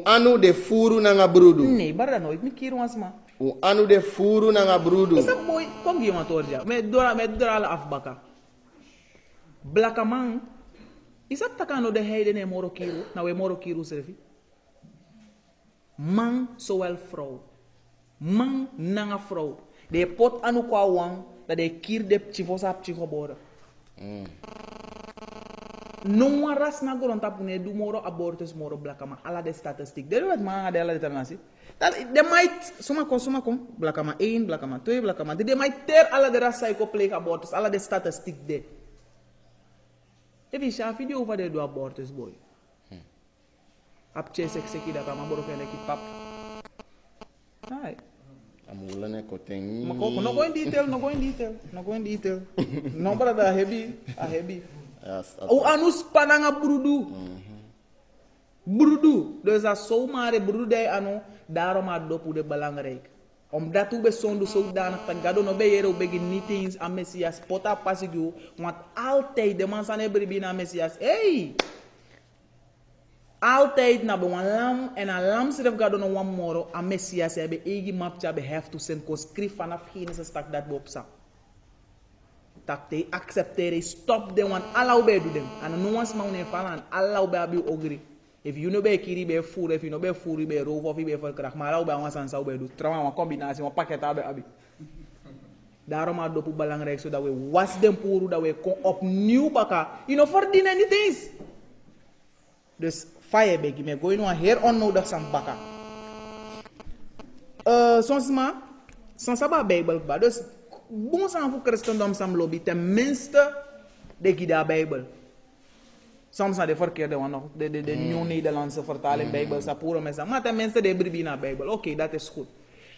Anu de furu nanga brudu.
Nee, barra nooit. Mi kier was ma.
Anu de furu nanga brudu.
Isa boy, kom hier maar torja. Met dora la afbaka. Blakaman. Isa takano de heiden en morokiru. Nou we morokiru servi. Man zowel vrouw. Man nanga vrouw. De pot anu kwa wang. Dat de kier de chivosa pchigobore. No ras na goron tapune du moro abortus moro blakama ala de statistiek. De wat ma de ala determinatie. De might suma kom blakama 1 blakama 2 blakama 3 de might ter ala de ras psycho pleeg abortus ala de statistiek de. Evi sha video over de do abortus boy. Apche sekseki da kama boro kene ki pap. Hai.
Amulane kotengi.
Mako no go in detail. No brother heavy.
Yes,
O anus pananga brudu. Brudu. Dus als zomaar brudu de anu, daarom had dopu de belangrijk. Omdat u bezonde zodanig van gado no be yero begi niet eens aan Messias pota pasigu, want altijd de man zijn bribi na Messias. Hey! Altijd na be wan lam en een lam zit gado no wan moro aan Messias hebben egi mapcha be have to send ko skrif vanaf Genesis tak dat bopsa. Tak te acceptere stop them want allow be do them and no one's mountain falan allow be abi ogri if you no be kiri be food if you no be food be roof of be for krach maar allow be wan san sa be do trauma wan combinatie wan pakket abi daarom maar dopu belangrijk zodat we was dem puru dat we kon opnieuw baka you know for din anything dus fire begi me going on here onnodig san baka soms ma sans ba Bijbel ba dus bon sang voor christendom sam lobby tenminste de gida Bijbel. Soms aan de verkeerde one nog de nieuw Nederlandse vertaling Bijbel sa puro mesa maar tenminste de bribina Bijbel. Oké, dat is goed.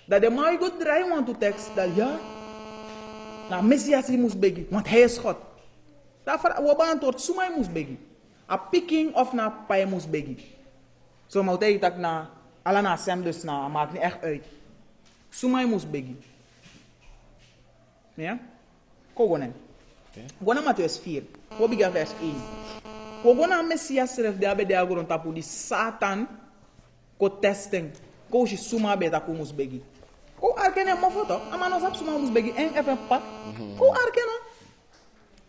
Dat de maar goed draai want to tekst dat ja na Messias moest begi want hij is God. Dat we beantwoord sumai moest begi. A picking of na pai moest begi. Zo moet hij tak na alla na sem dus na maakt niet echt uit. Sumai moest begi. Ja? Kogonen. Gona Matthäus 4. Ko biga vers 1. Kogona Messias seref de abe de agoron tapu di Satan ko testing. Ko shi suma beta ko mus begi. Ko arkene mo foto. Ama no sap suma mus begi en even pak. Ko arkene.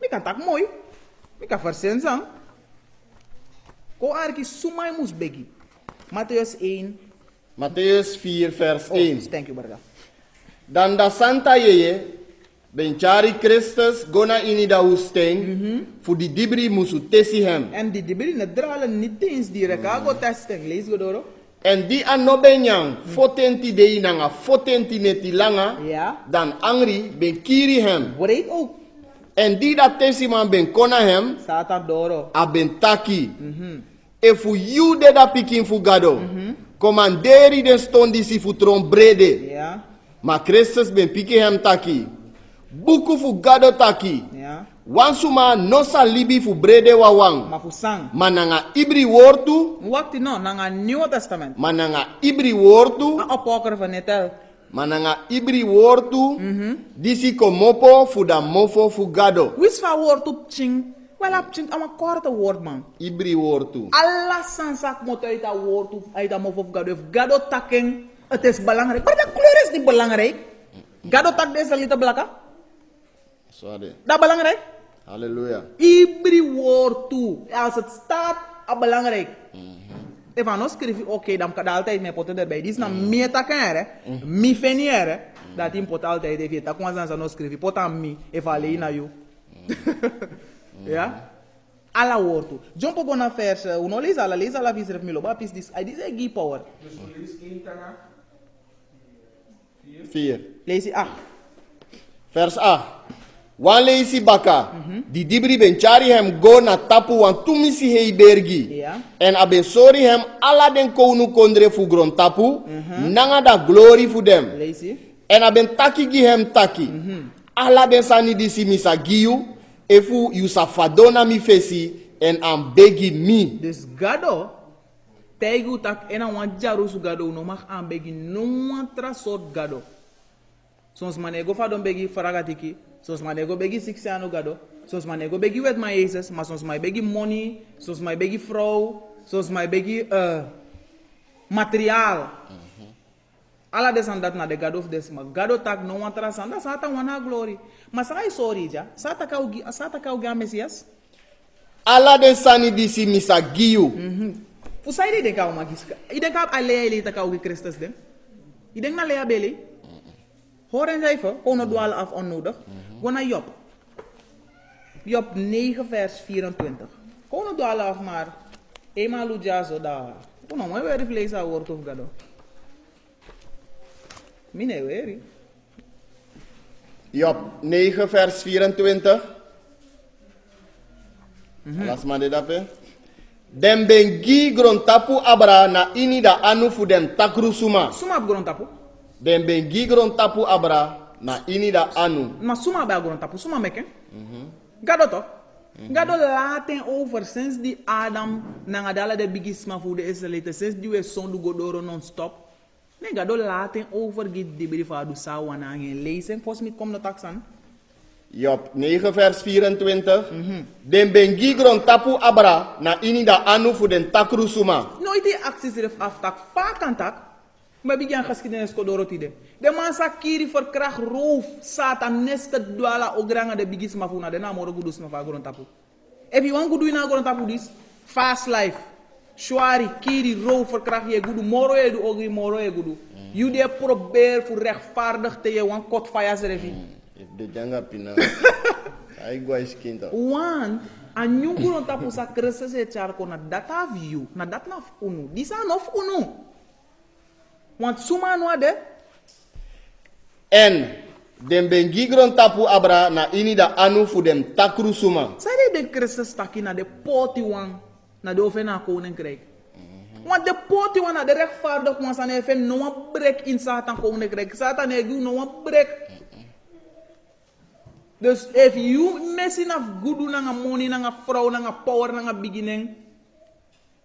Mi kan tak mooi. Mi kan versensang. Ko arki suma mus begi. Matthäus 1.
Matthäus 4 vers 1.
Thank you brother.
Dan da Santa Yeye Benchari Christus gona ini da woestijn voor die dibri musu tesi hem.
En die dibri ne dralen niet eens die rekago testing. Lees godoro.
En die anobenyang fotenti de nanga fotenti neti langa
Ja.
dan angri ben kiri hem.
Breed ook.
En die dat tesi man ben kona hem
Satan doro.
a ben taki. E fu you de da pikin fu gado. Commanderi den stondi si fu tron brede.
Ja.
Ma Christus ben piki hem taki. Buku fu gado taki.
Ja.
Wansuma nosa libi fu brede wawang.
Mafusang.
Mananga ibri wortu.
Wakti no, nanga Nieuwe Testament.
Mananga ibri wortu.
A apocrypha netel.
Mananga ibri wortu. Disi komopo fu da mofo fu gado.
Wis va woord op ching. Wel op ching, ama korte woord man.
Ibri wortu.
Alla sansak moet uit dat woord op, uit dat mofo fu gado. If gado taking, het is belangrijk. Maar de kleur is niet belangrijk. Gado tak deze liter blaka.
Sorry.
Dat belangrijk.
Halleluja.
Iedere woord toe. Als het staat, is belangrijk. Even als schrijf oké, dan kan je altijd mijn poten erbij. Dit is een meer takken, mi feniere. Dat in pot altijd even takwan zijn no schrijf. Pot aan mi, even alleen naar jou. Ja? Alla woord toe. Jump op naar vers. Uno lees alla vis ref milo. Bapis dis. Dit is give power.
Dus we lezen 1 tanga.
4.
Lees je 8.
Vers 8. Wan leisi baka. Die dibri ben chari hem go na tapu wan tumisi hei bergi.
Ja.
En aben sorry hem ala den konu kondre fu gron tapu. Nanga da glory fu dem.
Lees je.
En aben taki gi hem taki. Ala den sani disi misa giyu. Efu yusa fadona mi fesi. En am begi mi.
Dus gado. Teigu tak ena wan jaru su gado. No mag aan begi. No wan tra soort gado. Soms manego fadon begi faragatiki. Soms manego begi 6 ano gado. Soms manego begi wet my Jesus. Maar soms mij begi money. Soms mij begi vrouw. Soms mij begi materiaal. Alla desan dat na de gado of des. Maar gado tak no wan tra sanda. Sata wana glory. Maar sai sorry ja. Sata kau ga Messias.
Ala den sani disi misa giyu.
Pusai de denka uma giska. I denka alea ele ta kau Christus den. I denk na lea beli. Hoor eens even, gewoon het dwalen af onnodig. Gewoon naar Job. Job 9 vers 24. Gewoon het dwalen af maar. Eenmaal luja zo daar. Gewoon maar weer vlees aan woord of gado. Mine weer.
Job 9 vers 24. Las maar dit op. Den ben gi gron tapu abra na ini da anu fu den takru suma.
Suma gron tapu.
Den ben gi gron tapu abra na ini da anu.
Maar suma bij gron tapu. Suma meken. Gado toch? Gado laten over sinds die Adam nangadala de bigisma voor de Israëlieten. Sinds die we zonde godoro non-stop. Nee, gado laten over git de brief adu sawana en lezen. Volgens mij komt de tax aan.
Job 9 vers 24. Den ben gi gron tapu abra na ini da anu fu den takru suma.
Nooit die acties er aftak. Vaak aan tak. Maar begin geschiedenis kodoro tide. De man sakiri verkracht roof. Satan nested dwala ogranga de bigisma funa. De naam oro gudus ma fa gron tapu. If you want gudu ina gron tapu dis. Fast life. Shwari, kiri, roof, verkracht je gudu. Moro je du ogri, moro je gudu. You de probeer voor rechtvaardig te je wan kot fayas revi.
De janga pina. Ai guais kinta.
Want an yung gron tapu sa Christus e charko na data view. Na dat na unu. Disa nof unu. Want suma no ade.
En den ben gi gron tapu abra na ini da anu fu den takru suma.
Zij de Christus taki na de poti wan. Na de ofen na koninkrijk. Want de poti wan na de rechtvaardig wan san even no wan break in Satan koninkrijk. Satan egu no wan break. Dus if you messing of good na money na vrouw na power na beginning.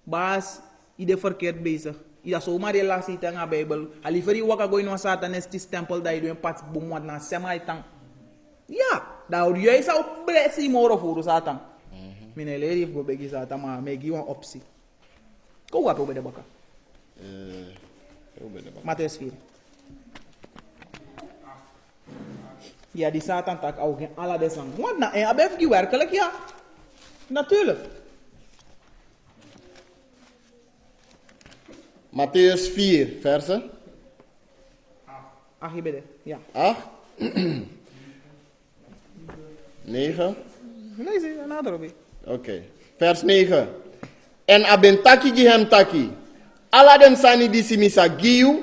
Baas, ide verkeerd bezig. Ida zomaar relatie te nga Bijbel. Aliveri waka go in Satan is this temple dat je doet een pats boemwad na sema itang. Ja, daar jij zou blessie moro voor Satan. Mine leer go begi Satan maar megi een optie. Go wat over de baka. Matthäus 4. Ja, die Satan tak ook in alle desang. Want na en abef die werkelijk ja. Natuurlijk.
Matthäus 4 versen.
8 bede. Ja.
8. 9.
Lees je nader op.
Oké. Vers 9. En aben taki gi hem taki. Ala den sani disi misa giyu.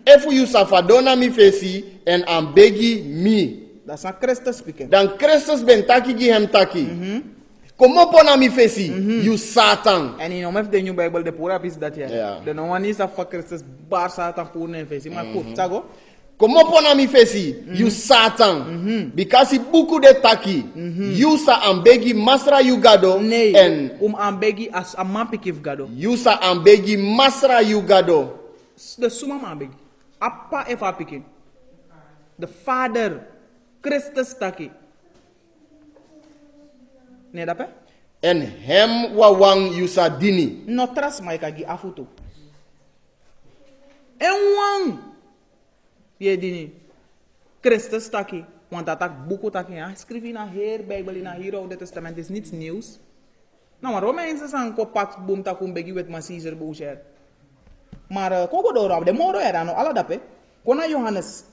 Efu yu safadona mi fesi. En am begi mi.
Dat is aan Christus spreken.
Dan Christus ben taki gi hem taki. Como pona mi fesi. You Satan.
En in omef de New Bible de pura pis dat ja.
Ja.
De no one is a fuck Christus bar Satan pura en fesi. Maar goed, sago.
Como pona mi fesi. You Satan. Because buku de taki. You sa am begi masra you gado.
Nee.
En
Ambegi as a man pikif gado.
you sa am begi masra you gado.
De suma man ambegi. Appa efa pikin. De Vader. Christus taki. Nee, dat hè?
En hem wawang you sa dini.
No tras maika gi afuto. En wang. Ye dini. Christus taki. Want dat tak boek tak ja, schrijf in heer Bijbel in hier Oude Testament is niets nieuws. Nou, maar Romeinse zijn kopak boom tak begi wet maar Caesar boosher. Maar koko door de moro era no alla dape. Kona Johannes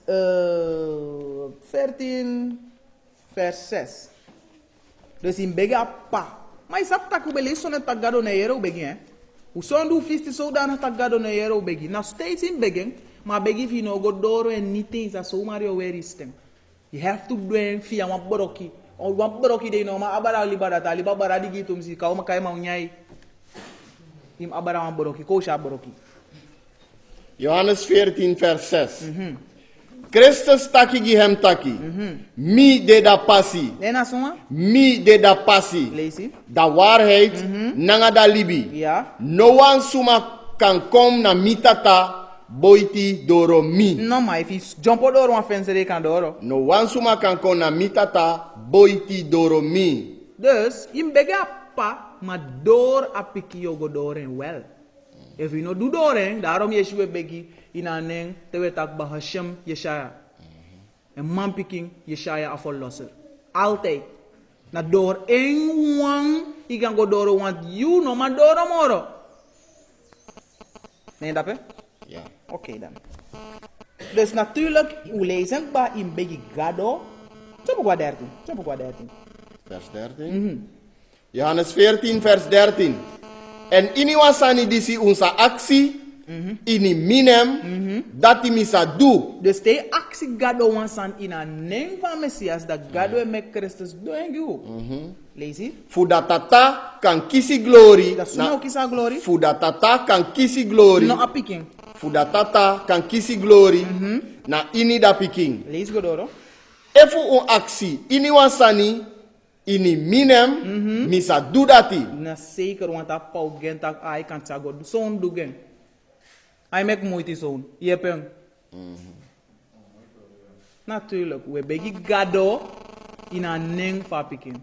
14 vers 6. Dus in begi apa. Maar isap tak ubele sonet tak gado na yero begi hè. O som do fisti zodanig tak gado na yero begi. Nou steeds in begi, maar begi fi no go doro en niet eens a so Mario weristem. You have to bring via wan boroki. O wan boroki de no ma abara libara ta libara di gitu msi ka o ma kai ma unyai. Im abara wan boroki ko sha boroki.
Johannes 14 vers 6. Christus taki gi hem taki. Mi de da passi.
Lena soma?
Mi de da passi.
Lazy.
Da waarheid nanga da libi.
Ja.
No one suma kan kom na mitata boiti doro mi.
No ma if you jump door wan fence de kan doro.
No one suma kan kom na mitata boiti doro mi.
Dus im bega pa ma door apiki yo go door en wel. If you no do door daarom Yeshua begi inaneng tewe tak ba Hashem Yeshaya. En man picking Yeshaya afolosser. Altijd. Na door en wang ik kan go door want you no ma door moro. Nee dat hè?
Ja.
Oké dan. Dus natuurlijk, we lezen bij in Begi Gado. Tjop qua 13.
Vers 13. Johannes 14 vers 13. En iniwasani disi unsa actie. Ini minem. Dati misa do.
Dus de actie Gado wansan in een neem van Messias. Dat Gado met Christus doen you. Lees je?
Fudatata kan kisi glory.
Dat is nou kisa glory.
Fudatata kan kisi glory.
No apiking.
Fudatata kan kisi glory. Na ini da piking.
Lees Godoro.
Efu un actie. Iniwasani. Ini minem. Misa do dati.
Na zeker, want dat pau gen tak ai kan tsago. Zo'n do gen. Hij maakt moeite zo'n. Je hebt hem. Natuurlijk. We begi Gado in een neng van piking.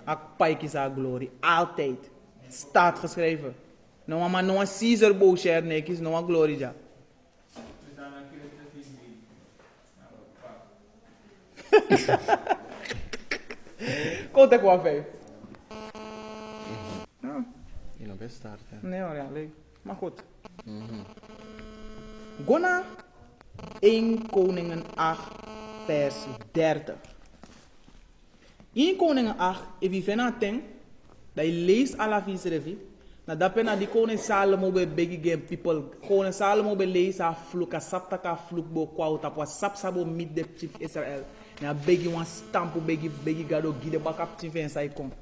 Akpai kisa glory. Altijd. Staat geschreven. No maar no Caesar boosher nekis no glory ja. Conta com a fé. Não.
Je nog best start.
Nee hoor, ja, leuk. Maar goed. Gona 1 Koningen 8 vers 30. 1 Koningen 8, if je vindt ten, dat je leest alle visrevi, na dat pena die koning Salomo be begi game people, koning Salomo be lees a fluk, a sapta ka fluk bo kwauta, po sap sabo mid de chief Israel, na begi wan stampu begi gado gide bakap chief en sai kom.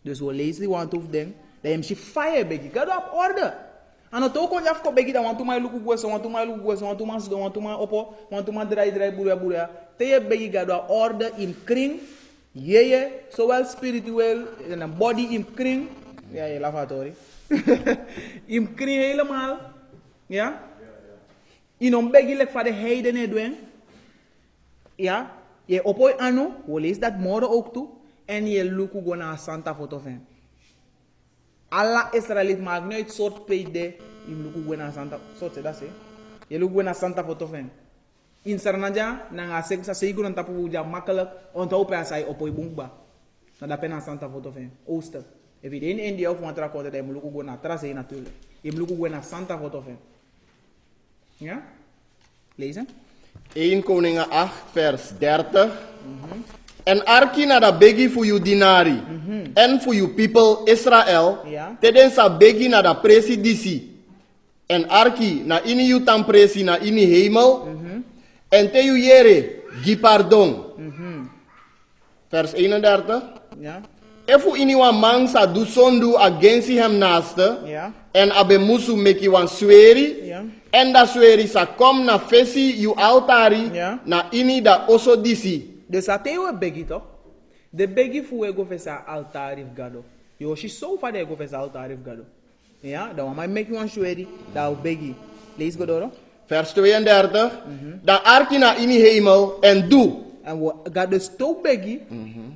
Dus we lezen want of den, dat hem shi fire begi, gado op orde. En het ook kon je afko begi dat want to my luku gweso, want to my luku gweso, want to my sdo, want to my opo, want to my dry buria. Te je begi gado op orde in kring, yeye, zowel spiritueel, in een body in kring. Ja, je lavatory. In kring helemaal. Ja? In een begi lek van de heidenen doen. Ja? Je opoi anu, we lees dat morgen ook toe. En je luku go naar Santa foto van. Alla Israëliet maakt nooit soort PD. Je luku go naar Santa, soort dat is. Je luku go naar Santa foto van. In Sarnaja, na seksa segur en tapu ja makkelijk. Onthouden en zij opoi bungba. Na dat pen Santa foto van. Ooster. If je in India of want raconte dat je moet go naar Trase natuurlijk. Je moet go naar Santa foto van. Ja? Lezen.
1 Koningen 8 vers 30. En arki na da begi voor you dinari. En voor you people Israël.
Ja.
Teden sa begi na da presidisi. En arki na ini you tam presi na ini hemel. En te you yere gi pardon. Vers 31.
Ja.
Efu ini wan man sa du sondu against hem naaste.
Ja.
En abe musu meki wan sweri.
Ja.
En da sweri sa kom na fesi you altari.
Ja.
Na ini da oso disi.
Dus dat is een begi toch? De begi voor je go sa altar if gado. Je shi so far de go sa altar if gado. Ja, dan maar make one shweri, dat begi. Lees go door.
Vers 32. Dan arki na ini hemel en doe.
En we gado sto begi.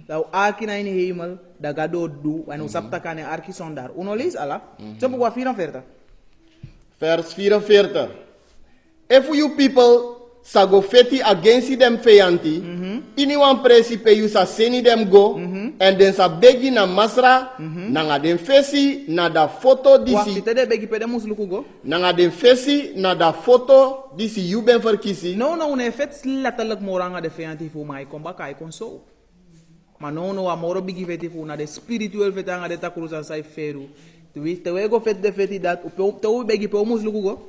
Dat arki na in de hemel, dat gado do en we sapta kan arki sondar. Uno lees ala. Zo qua 44.
Vers 44. If you people sago feti against them feyanti. Ini wan principe you sa seni them go. And then sa begi na masra. Nanga den fesi na da foto
Wacht,
disi.
dit is begi pede moes luku go.
Nanga den fesi na da foto disi you ben verkisi.
No, ne vet letterlijk moranga de fianti voor mij. Kom baka, ik kon zo. Maar no, amoro bigi veti voor na de spiritueel vet anga de takruza sai feru. Te go vet de veti dat te begi pe moes luku go.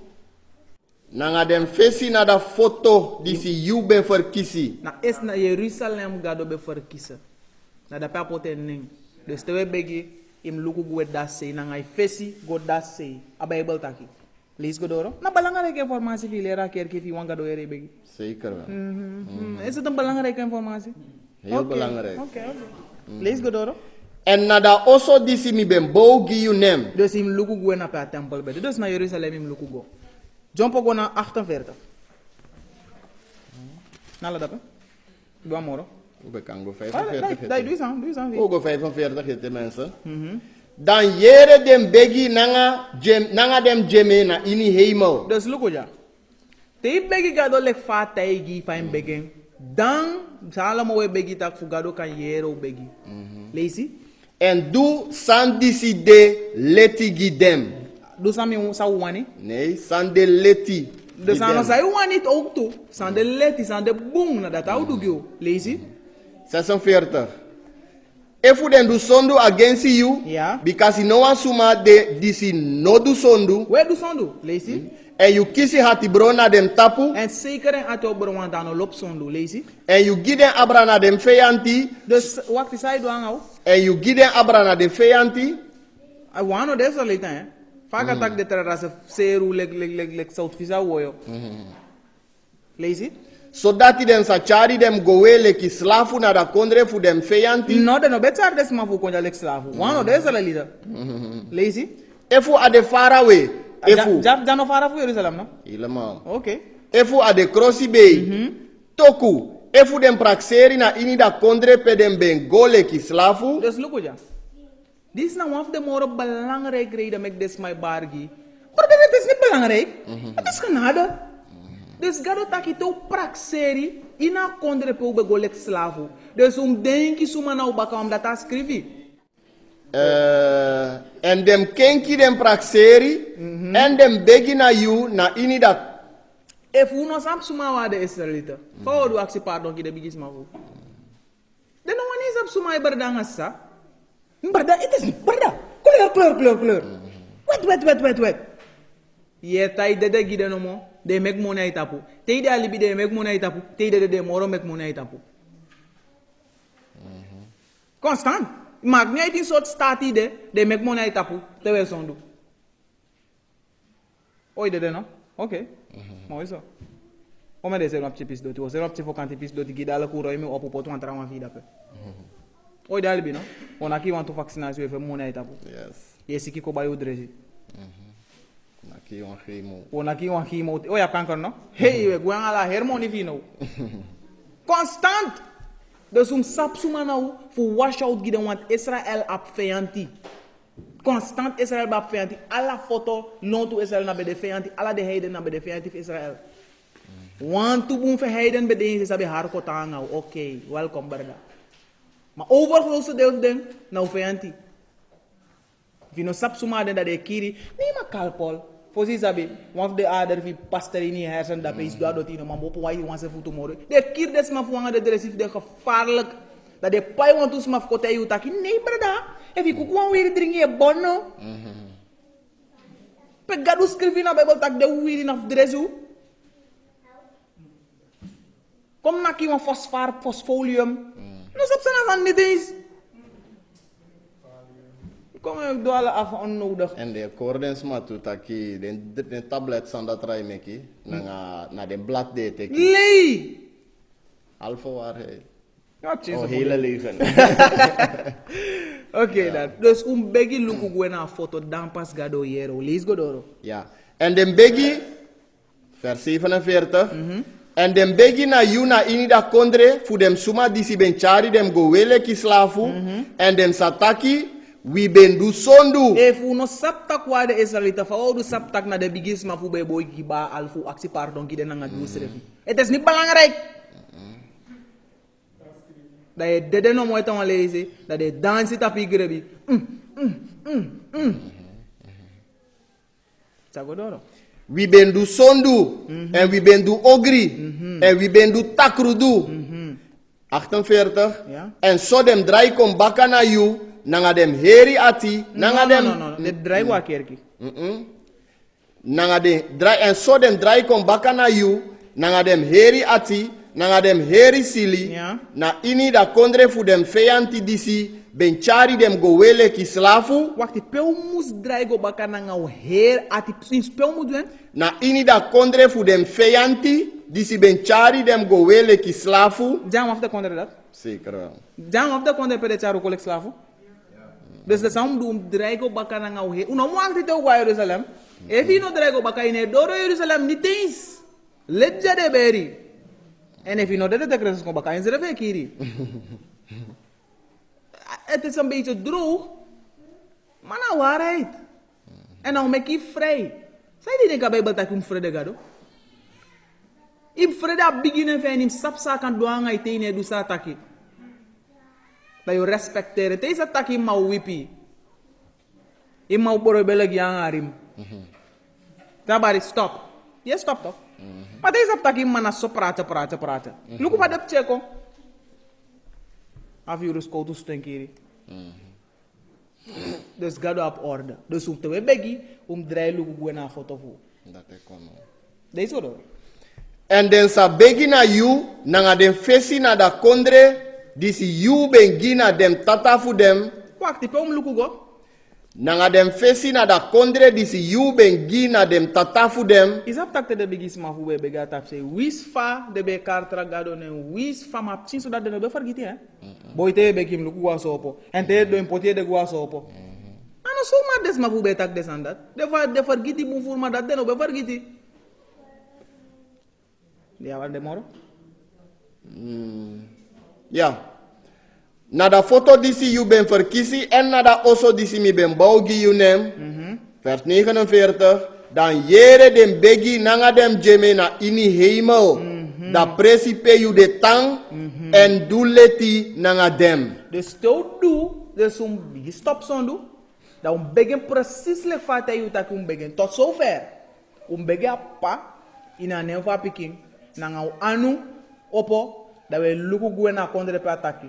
Nanga den fesi na da foto disi you ben verkisi.
Na is na Jerusalem gado be verkiezen. Na da papote ning. Dus te begi im luku go dat say na ngai fesi go dat say. A Bible taki. Lees go doro. Na belangrijke informatie die leraar kerk die wanga do ere begi.
Zeker wel.
Is het een belangrijke informatie?
Heel belangrijk.
Oké. Lees go doro.
En nada also disi mi ben bogi you nem.
Dus im luku go na pa tempel bed. Dus na Jerusalem im luku go. Jump go na 48. Nala dape. Doa moro.
We kan go
Dai, doe eens aan.
Ogo 45 hete mensen. Dan jere dem begi nanga dem jeme na ini hemel.
Dus luku ja. Te begi gado lek fa taigi fine begen. Dan salamo we begi tak fu gado kan yero begi. Lazy.
En du sandisi de leti gidem.
Do sami sa wani.
Nee, sande leti.
De sano sa wani het ook toe. Sande leti, sande boom na dat oudu gyo. Lazy.
46. If we then do sondu against you,
Ja.
because no one suma de disi no do sondu,
We do sondu. Lazy.
and you kisi hati brona dem tapu,
En zeker en ato berwan dan lop sondu. Lazy.
and you give them abrana dem feyanti,
Dus wakti sai do angau.
and you give them abrana dem feyanti,
I wano desa leta eh. Faka tak de terrasa seru lek South Visa woyo. Lazy.
so that them sa chari dem goele ki slafu na da kondre fu dem feyanti,
No, de no betar des ma fu konja lek slavu. Wano desa la lida. Lazy.
efu ade far away, efu,
Jano fara fu Jerusalem no?
ilama,
Okay.
efu ade crossi bay, toku, efu dem praxeri na ini da kondre pe dem ben gole ki slafu,
Dus look ja. Dit is nou one of de more belangrijke reden met dit mijn bargi. Maar dit is niet belangrijk. Het is genade. Dus gado taki to praxeri ina kondre pe ube golek slavu. Dus denki suma na ubaka om dat schrijven.
en dem kenki dem praxeri, en dem begi na you na ini da
If uno sam suma wa de Israelita. Fawadu aksi pardon ki de bigis ma fu. De no one is up suma e berda ngasa. Berda it is berda. Kleur. Wet. Ye tai de gide no mo. De mek mo na itapu. Te de alibi de mek mo na itapu. Te de moro mek mo na itapu. Constant. Mag niet in soort staat de mek mo na itapu. Te we sondu. Oi de no? Okay. Mooi zo. Om me deze rapje pis doti. Was er rapje voor kanti pis doti gida la kuro ime op poto antra wan vida pe. Oi de alibi no? Onaki want to vaccinatie even mo na itapu.
yes,
Yesiki ko bayu dresi.
na ki on khimo.
Onaki wan chemo. Oh ja kanker no? Hey, we gaan ala hermoni fino. Constant. Dus sap suma nou voor wash out giden want Israël ap feyanti. Constant Israël ap feyanti. Alla foto non to Israël na be de feyanti. Alla de heiden na be de feyanti Israël. Want to boem verheiden be de sabi har ko tanga. Okay, welcome berda. Maar overgrootste deel den nou feyanti. Vino sap suma den dat de kiri. Nee maar kalpol. Fosi sabi, one of the other vi pastor in hier hersen dat is doa dot in maar op wai wan se futu moro. De kir des ma fuanga de dresif de gevaarlijk. Dat de pai want us ma fkote yu taki nee brada. E vi kuku wan weer dringi e bonno. Pe gadu skrivi na Bible tak de wiri na dresu. Kom na ki wan fosfolium. No sap sana van niet eens. Kom ik doe alle af onnodig.
En de accordance ma tu taki den tablet san dat rai meki na den blad de teki.
Nee!
Alpha waar hij.
Ja,
Oh, hele leven.
Oké, dan. Dus begi luku gwe na foto dan pas gado yero. Lees go doro.
Ja. En den begi, vers 47. En den begi na you na ini da kondre, fu dem suma disi ben chari dem go wele ki slafu. En dem sataki, we ben do sondu.
If uno saptak wa de Israelita fa o do saptak na de bigis ma fu be boy giba alfu aksi pardon ki de na nga refi. Het is niet belangrijk. Dat je dede no mooi te lezen, dat je dansen op je grebi. Sagodoro.
We ben do sondu. En we ben do ogri. En we ben do takrudu. 48.
Ja.
En so dem draai kom baka na you. Nanga dem heri ati. Nanga dem.
No. De draai wa kerki.
Nanga dem draai. En so dem draai kom baka na you. Nanga dem heri ati. Nanga dem heri sili.
Ja.
Na ini da kondre fu dem feyanti disi. Ben chari dem go wele ki slafu.
Wacht, die pel moest draaien op elkaar naar een heer. Ati in spel moet doen.
Na ini da kondre fu dem feyanti. Disi ben chari dem go wele ki slafu.
Jam of de kondre dat?
Zeker wel.
Jam of de kondre per de charo kolek slavu? Dus de samen doen draaien op elkaar naar een heer. Uno moet dit ook bij Jeruzalem. Even je no draaien op elkaar in het door Jeruzalem niet eens. Let je de beri. En if je no dat de Christus komt elkaar in zijn revek hier. Het is een beetje droog, maar nou waarheid. En dan maak je vrij. Zij die denken bij Bijbel dat je vrede gaat doen. Je vrede beginnen van je sapsa kan doen aan je tenen dus ataki. Dat je respecteert. Het is ataki maar wipi. Je mag voor belegi aan harim. Tabari stop. Je stop toch? Maar deze ataki maar na zo praten. Look wat dat checken. Af je dus koude stunkiri. Dus ga op orde. Dus hoe te we begi draaien lugu na foto fu.
Dat ik kom.
Deze hoor.
En den sa begi na you, nanga den fesi na da kondre, disi you ben gina dem tata fu dem.
Wacht, die pom lugu go.
Nanga dem fesi na da kondre, disi you ben gina dem tata fu dem.
Is dat tak de begi sma fu we bega tap se wis fa de be kartra gado ne wis fa ma psin so dat de no be fargiti hè. Boy te begi m lugu wa sopo. En te do importier de gwa sopo. Ano so ma des ma fu be tak des andat. De fargiti bu fu ma dat de no be fargiti. Ja, wat de moro?
Ja. Na da foto disi you ben verkisi en na da oso disi mi ben bougi you nem. Vers 49. Dan jere dem begi nanga dem jeme na ini hemel. Da presipe you de tang en duleti nanga dem.
Dus stout doe, dus bigi stop son doe. Dan begin precies le fata you tak begin. Tot zover. Begin apa ina neva piking. Nanga anu opo da we luku gwe na kondre pe ataki.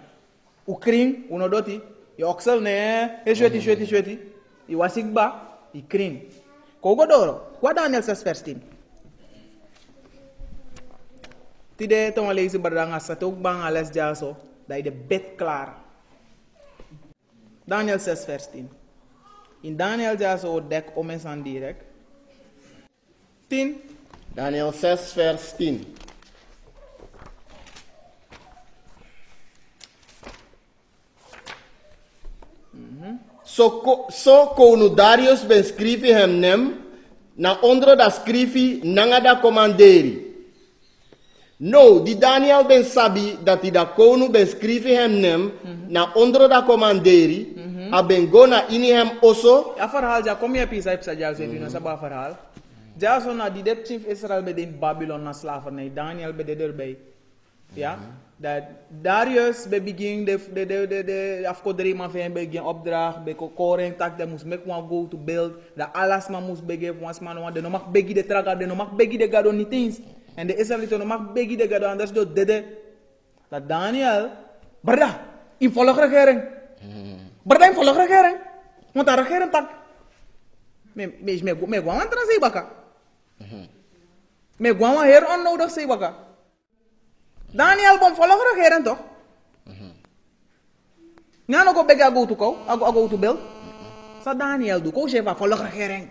Ukring uno doti. I oxel ne shweti. I wasigba i kring. Kogo doro. Kwa Daniel 6 vers 10. Tide tong lezen bardanga sa ook bang alles jaso. Da je de bed klaar. Daniel 6 vers 10. In Daniel jaso dek omen san direct. 10.
Daniel 6 vers 10. So kono Darius ben scrivi hem nem, na ondro da scrivi nanga da commanderi. No, di Daniel ben sabi dat i da kono ben scrivi hem nem, na ondro da commanderi, a ben go na ini hem oso.
Ja verhaal ja, kom je pisa ipsa ja zevi na saba verhaal. Ja so na die det chief Israel be in Babylon na slavernij, Daniel be erbij. Ja? Dat Darius be begin de afkodri man van begin opdracht be koren tak de moest make one go to build de alles man moest begin once man one de no mag begi de traga de no mag begi de gado niet eens en de Israëlieten no mag begi de gado anders do dede dat Daniel berda in volle regering want de regering tak me gwan transi baka me gwan her onnodig sei baka Daniel bom volle regering toch? Nga no ko bega go to ko, go to build. Sa Daniel do ko chef volle regering.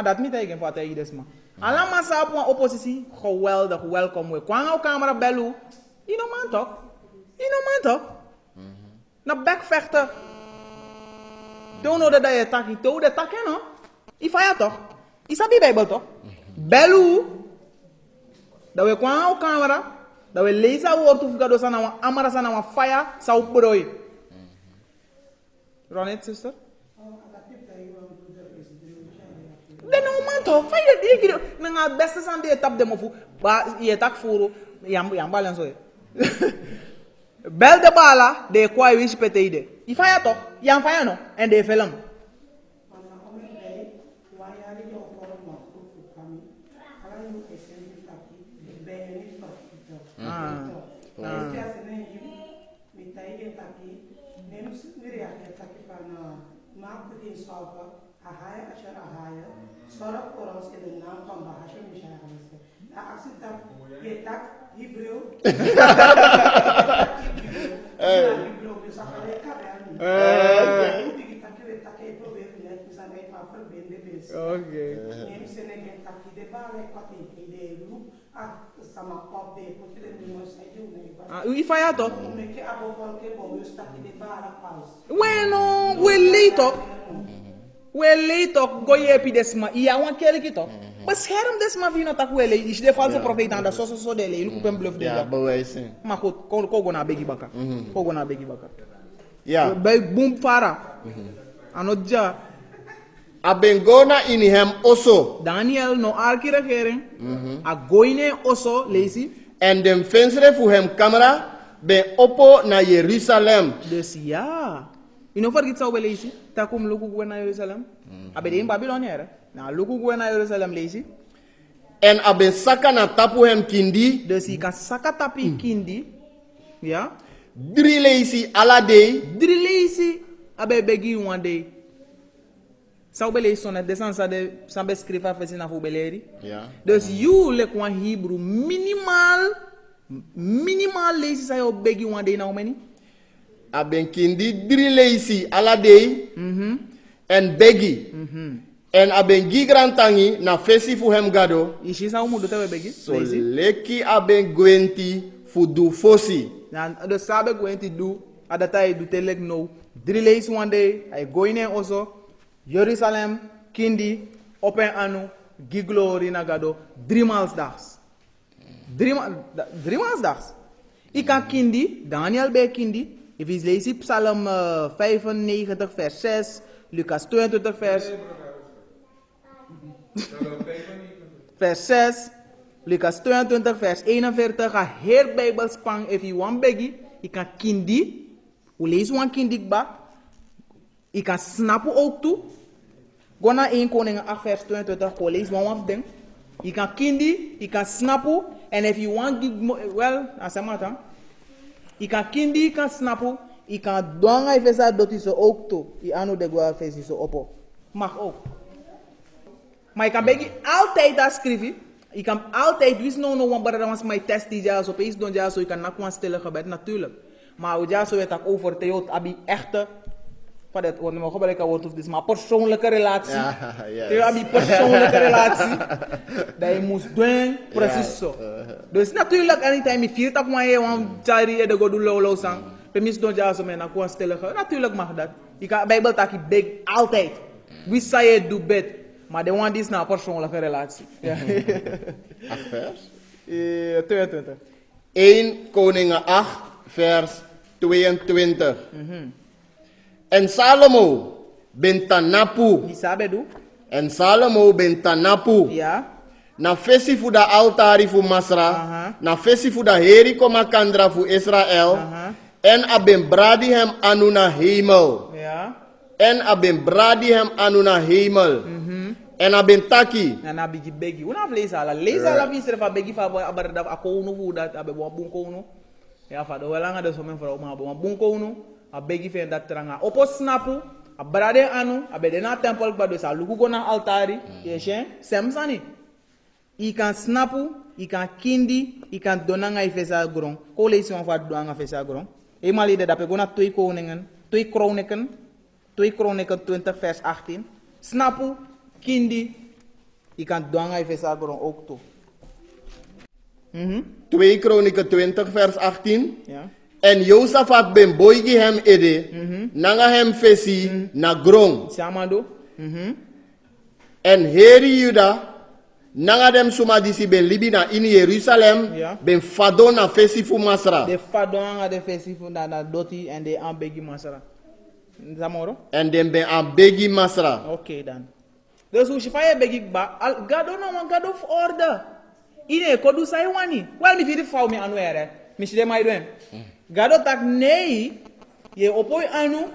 Dat niet tegen wat hij is man. Allemaal sa op oppositie, geweldig welkom we. Kwang au camera belu. You know man toch? Na backvechter. Don't know dat je taki to de tak no. Ifaya toch? Isabi Bijbel toch? Belu. Dat we kwam op camera, dat we lezen woord of gado sana wa amara sana wa fire sa uproi.
Run it, sister. De no man toch, fai dat ik na beste san de tap de mofu, ba je tak furu, yam balan so. Bel de bala de kwai wish peteide. Ifaya toch, yam faya no en de film. Ifaya toch? Bueno, we leito go ye pi desma ia wan kele kito. Bescherm desma vino tak we le is de false profeet aan da so de le lu pen bluff de.
Ja, bewijzen.
Maar goed, ko go na begi baka. Ko go na begi baka.
Ja.
Bij boom fara. Anodja
Abengona in hem also.
Daniel no arki regering. A goine also lazy.
En den vensteren voor hem camera ben oppo naar Jeruzalem.
Dus ja. You know vergit zou lazy. Takum luku go na Jerusalem. Abede in Babylon here. Na luku go na Jerusalem lazy.
En aben saka na tapu hem kindi.
Dus je kan saka tapi kindi. Ja.
3 lazy ala day.
3 lazy abe begi one day. Zou bele sonnet desan sa de sambe skrifa fesi na fu beleri.
Ja.
Dus you lek one Hebrew minimal lazy sa yo begi one day na how many?
Aben kindi 3 lazy ala day. En begi. En aben gigrantangi na fesi fu hem gado.
Ishi sa umu do te begi.
So leki aben gwenti fu du fosi.
Na the sabe going to do at that time do te lek no. 3 lazy one day I go in there also. Jerusalem, kindi, open anu, giglory na gado, 3 maals dags. 3 maals dags. Ik kan kindi, Daniel bij kindi, if is lazy Psalm 95 vers 6, Lucas 22 vers 6, Lucas 22 vers 41, a heer Bijbelspang if you want begi, ik kan kindi, hoe lees one kindi bak, ik kan snappen ook toe. Go naar 1 Koningen 8 vers 22, go lees one of them. Je kan kindi, je kan snappen. En if you want, well, as a matter. Je kan kindi, je kan snappen. Je kan doen even zo dat je zo ook toe. Je anu de go face zo op. Mag ook. Maar je kan bij altijd dat schrijven. Je kan altijd, wist no one but dat was mijn test die ja zo opeens doen ja zo. Je kan nak one stille gebed natuurlijk. Maar hoe ja zo weet ik over Theot, abi echte. Dat wordt nog gebruikt woord of dit, maar persoonlijke relatie. Je hebt die persoonlijke relatie. Dat je moest doen, precies zo. Dus natuurlijk, anytime je viert op mij, want Charlie de godu lolo sang. Tenminste, don't je zo met een kwast stellen. Natuurlijk mag dat. Je kan Bijbel taki big altijd. Wie zei je doe bed, maar de one is nou persoonlijke relatie.
8 vers?
22.
1 Koningen 8 vers 22. En Salomo ben Tanapu. En Salomo ben Tanapu.
Ja.
Na fesi fu da altari fu Masra. Na fesi fu da heri koma kandra fu Israël. En aben bradi hem anu na hemel.
Ja.
En aben bradi hem anu na hemel. En aben taki.
En abigi begi. Una lezen ala. Lezen ala visere fa begi fa boy abarda akonu fu dat abe bo bunkono. Ja fa do welanga de somen fra oma bo bunkono. A begi fen dat tranga opo snapu a brade anu a bede na temple ba do sa lugu go na altari yeshen semsani I kan snapu I kan kindi I kan donanga I fesa gron ko le si on fa donanga fesa gron e mali de dape go na 2 kroniken 20 vers 18 snapu kindi I kan donanga I fesa gron ook toe
2 Kronieken 20 vers 18
ja.
En Josafat ben boygi hem ede, nanga hem fesi na grong.
Samado.
En heri Juda, nanga dem suma disi ben libina in Jerusalem, ben fado na fesi fu Masra.
De fado anga de fesi fu na doti en de ambegi Masra.
Zamoro?
En den ben a begi masra.
Oké dan. Dus hoe je van je begik ba, gado no man gado of order. Ine kodu sai wani. Wel mi vidi fau mi anu ere. Mi shide mai doen. Gado tak nei je opoi anu.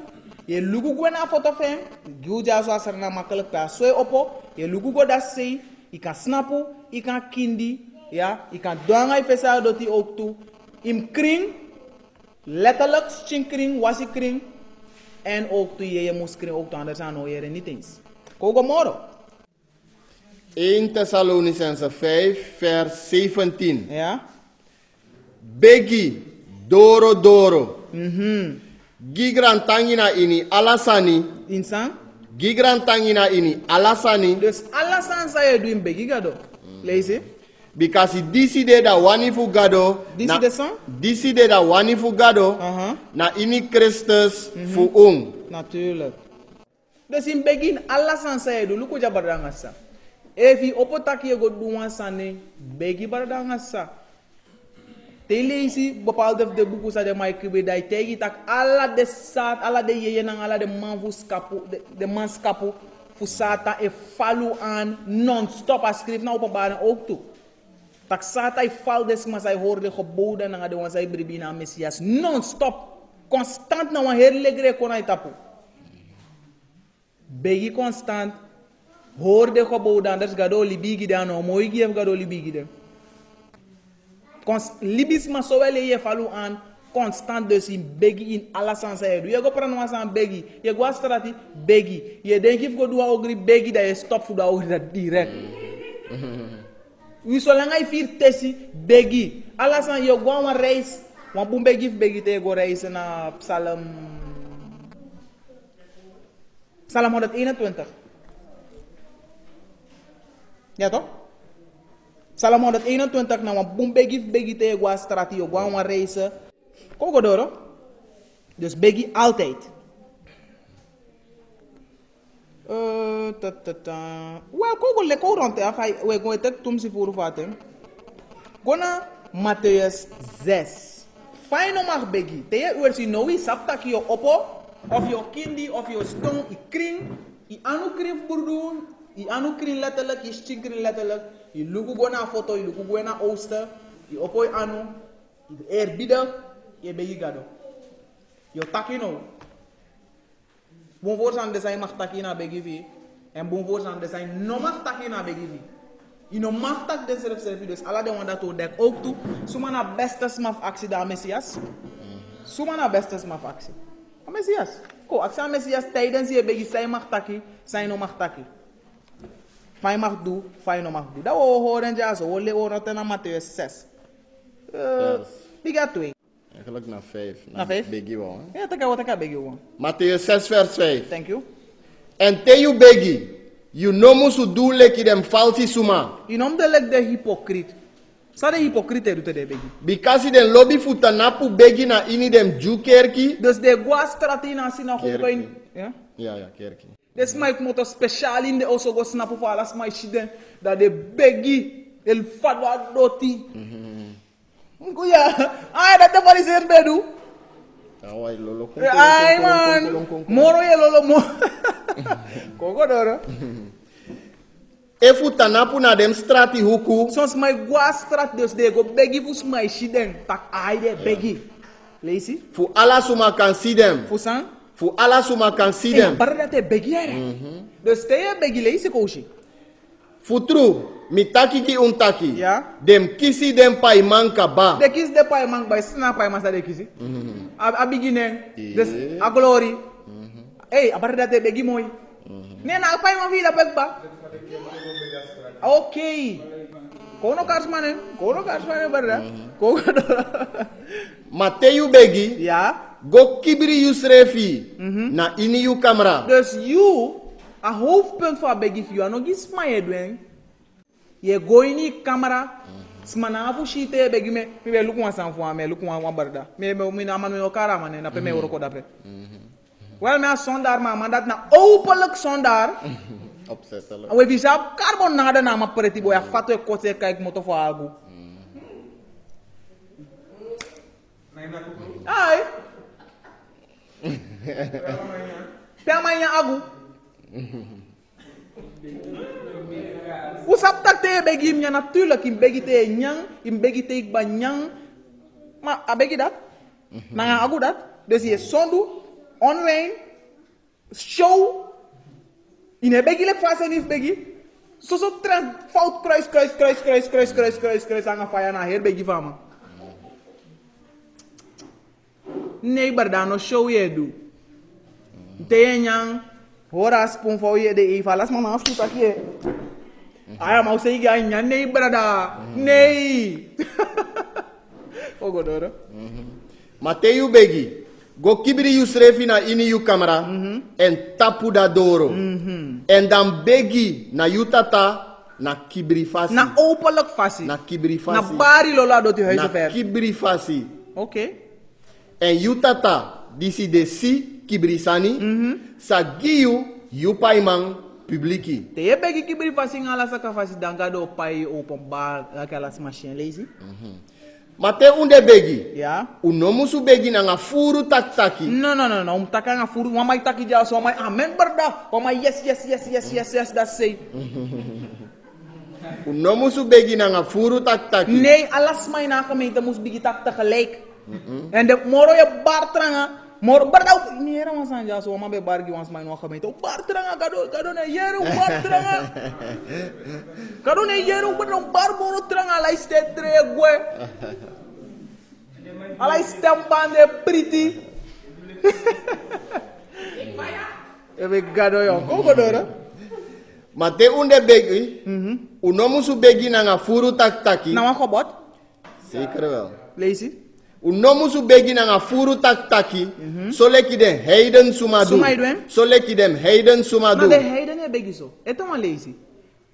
Je lugu go na foto fem. Giu ja so asar na makkelijk pa. So je opo. Je lugu go da sei. I kan snapu. I kan kindi. Ja. I kan doanga fesa doti ook toe. Im kring. Letterlijk kring. Wasi kring. En ook toe je moest kring ook toe. Anders aan hoor je niet eens. Kogo moro.
1 Thessalonicense 5 vers 17.
Ja.
Begi doro. Gigran tangina ini alasani.
Insan.
Gigran tangina ini alasani.
Dus alasan saya doen begi gado. Lees
Because diside da wanifu gado.
Diside san?
Diside da wanifu gado. Na ini Christus fu
Natuurlijk. Dus in begin alasan saya dulu ko jabardangasa. Evi opotaki ye go duwan sane begi bardangasa. Telesi bepaalde de buku sa de mai kribe dai tegi tak ala de sat ala de yeye nang ala de man fu skapu de man skapu fu sata e falu aan non-stop a skrif na openbaring ook toe. Tak sata e fal des mas ai hoorde geboden nang de wansai bribi na Messias non-stop constant na wan herlegre konai tapu. Begi constant hoorde geboden anders gado libigi dan no mooi giem gado libigi dan. Libisma so wel je falu aan constant dus in begi in alla sansa edu. Je go prano wasan begi, je go strati begi. Je denk if go do ogri begi da je stop fu da ogri da direct. We so langa fir tesi begi. Alla san je go wan reis, wan bum begi te go reis na Psalm 121. Ja toch? Psalm 121 na wan bum begi te go strati yo go wan reis. Kogo doro. Dus begi altijd. Well, kogo le ko ronte afai we go tek tum si furu fatem. Gona Matthäus 6. Fai no mag begi. Te je uer si nowi sapta ki yo opo of yo kindi of yo stong I kring I anu kring burdun I anu kring letterlijk I stinkring letterlijk I lugu gona foto I lugu gona ooster I opo I anu I eerbiedig je begi gado. Yo takino. Bon voorzang design mag takina begi vi. En bon voorzang design no mag takina begi vi. Je no mag tak des servi dus alla de wanda to dek ook toe. Suma na beste smaf actie da Messias. Suma na beste smaf actie. A Messias. Ko actie Messias tijdens je begi zij mag taki, zij no mag taki. Fai mag do, fai no mag do. Da wo horen ja so, wo le wo roten na Matthäus 6. Biga 2.
Eigenlijk naar 5.
Naar 5?
Begi wel.
Ja, taka begi wel.
Matthäus 6 vers 5.
Thank you.
En te you begi. You no musu do leki dem falsi suma.
Je noemt de lek de hypocriet. Sa de hypocriete doet de begi.
Because den lobby futa napu begi na ini dem Jew kerki.
Dus de gua stratina synagoge. Ja?
Ja, kerki.
Dus maar ik moet een speciaal in de osso go snappen voor alles maar shiden dat de begi el fadwa doti. Ja, dat de fariseer bedu.
Awai lolo.
Ay man, moro ye lolo mo. Kogo doro.
E futa napu na dem strati huku.
Soms my gua strat dus de go begi fus my shiden tak ay de begi. Leesi?
Fu ala suma kan see them.
Fusan?
Fu ala suma kan see them.
Para dat de begi er. Dus te begi leesi koshi.
Futru, mitaki ki untaki.
Ja.
Dem kisi dem paiman kaba.
De kis de paiman by sna paiman sa de kisi. A beginning. Dus a glory. Hey, aparte dat de begi mooi. Nee, na paiman vida pekba. Okay. Kono karsmanen barra. Kono.
Matthew begi.
Ja.
Go kibri yusrefi. Na ini yu camera.
Dus you a hoofdpunt van begi you ano gi smaye doen. Je gooi ni camera. Smana afu shite begi me look wan san fu me look wan barda. Me na manu yo kara man na pe me woro ko dapre. Wel me sondar ma mandat na openlijk sondar.
Opzettelijk.
We visap carbonade na ma preti boya fato e kote kijk moto fo agu. Ai. Pemanya agu. Usap tak te begi mnya natuurlijk im begi te nyang, im begi te ik banyang. Ma abegi dat? Nanga agu dat? Dus je sondu online show in een begi lek fase nif begi. So trend fout kruis aan faya na her begi fama. Nee bardano show je do. Te nyang horas pun fo ye de e falas mama aftu tak ye. Aya mau sei ga nyan nee brada. Nee. Ogodoro.
Mateu begi. Go kibri you srefi na ini you camera en tapu da doro. En dan begi na you tata na kibri fasi.
Na openlijk fasi.
Na kibri fasi.
Na bari lola do tu huis
Na
ver.
kibri fasi.
Oké.
En you tata disi de si kibri sani. Sa giyu you paimang publiki.
Te ye begi kibri fasi ngala saka fasi danga do pai open bar aquela machine lazy.
Mate unde begi.
Ja.
Unomusu begi na nga furu tak taki.
No. Taka nga furu mamai taki ja so mamai amen berda. Mamai yes that say.
Unomusu begi na nga furu tak taki.
Nee, alas my na gemeente moest bigi tak tegelijk. En de moro je bar tranga. Moro berda ni era mas anja so mamai bargi wans my no gemeente. Bar tranga gado ne yero bar tranga. Gado ne yero bar moro tranga la ste gue. Ala estampande pretty. Ebe gado yo, koko dora.
Mate unde begi. Unomusu begi na nga furu tak taki.
Na wan bot?
Zeker wel.
Lazy.
Unomusu begi na nga furu tak taki. So leki den heiden sumadu.
Sumaidwen?
So leki dem heiden sumadu.
Na de heiden e begi so. Eto wan lazy.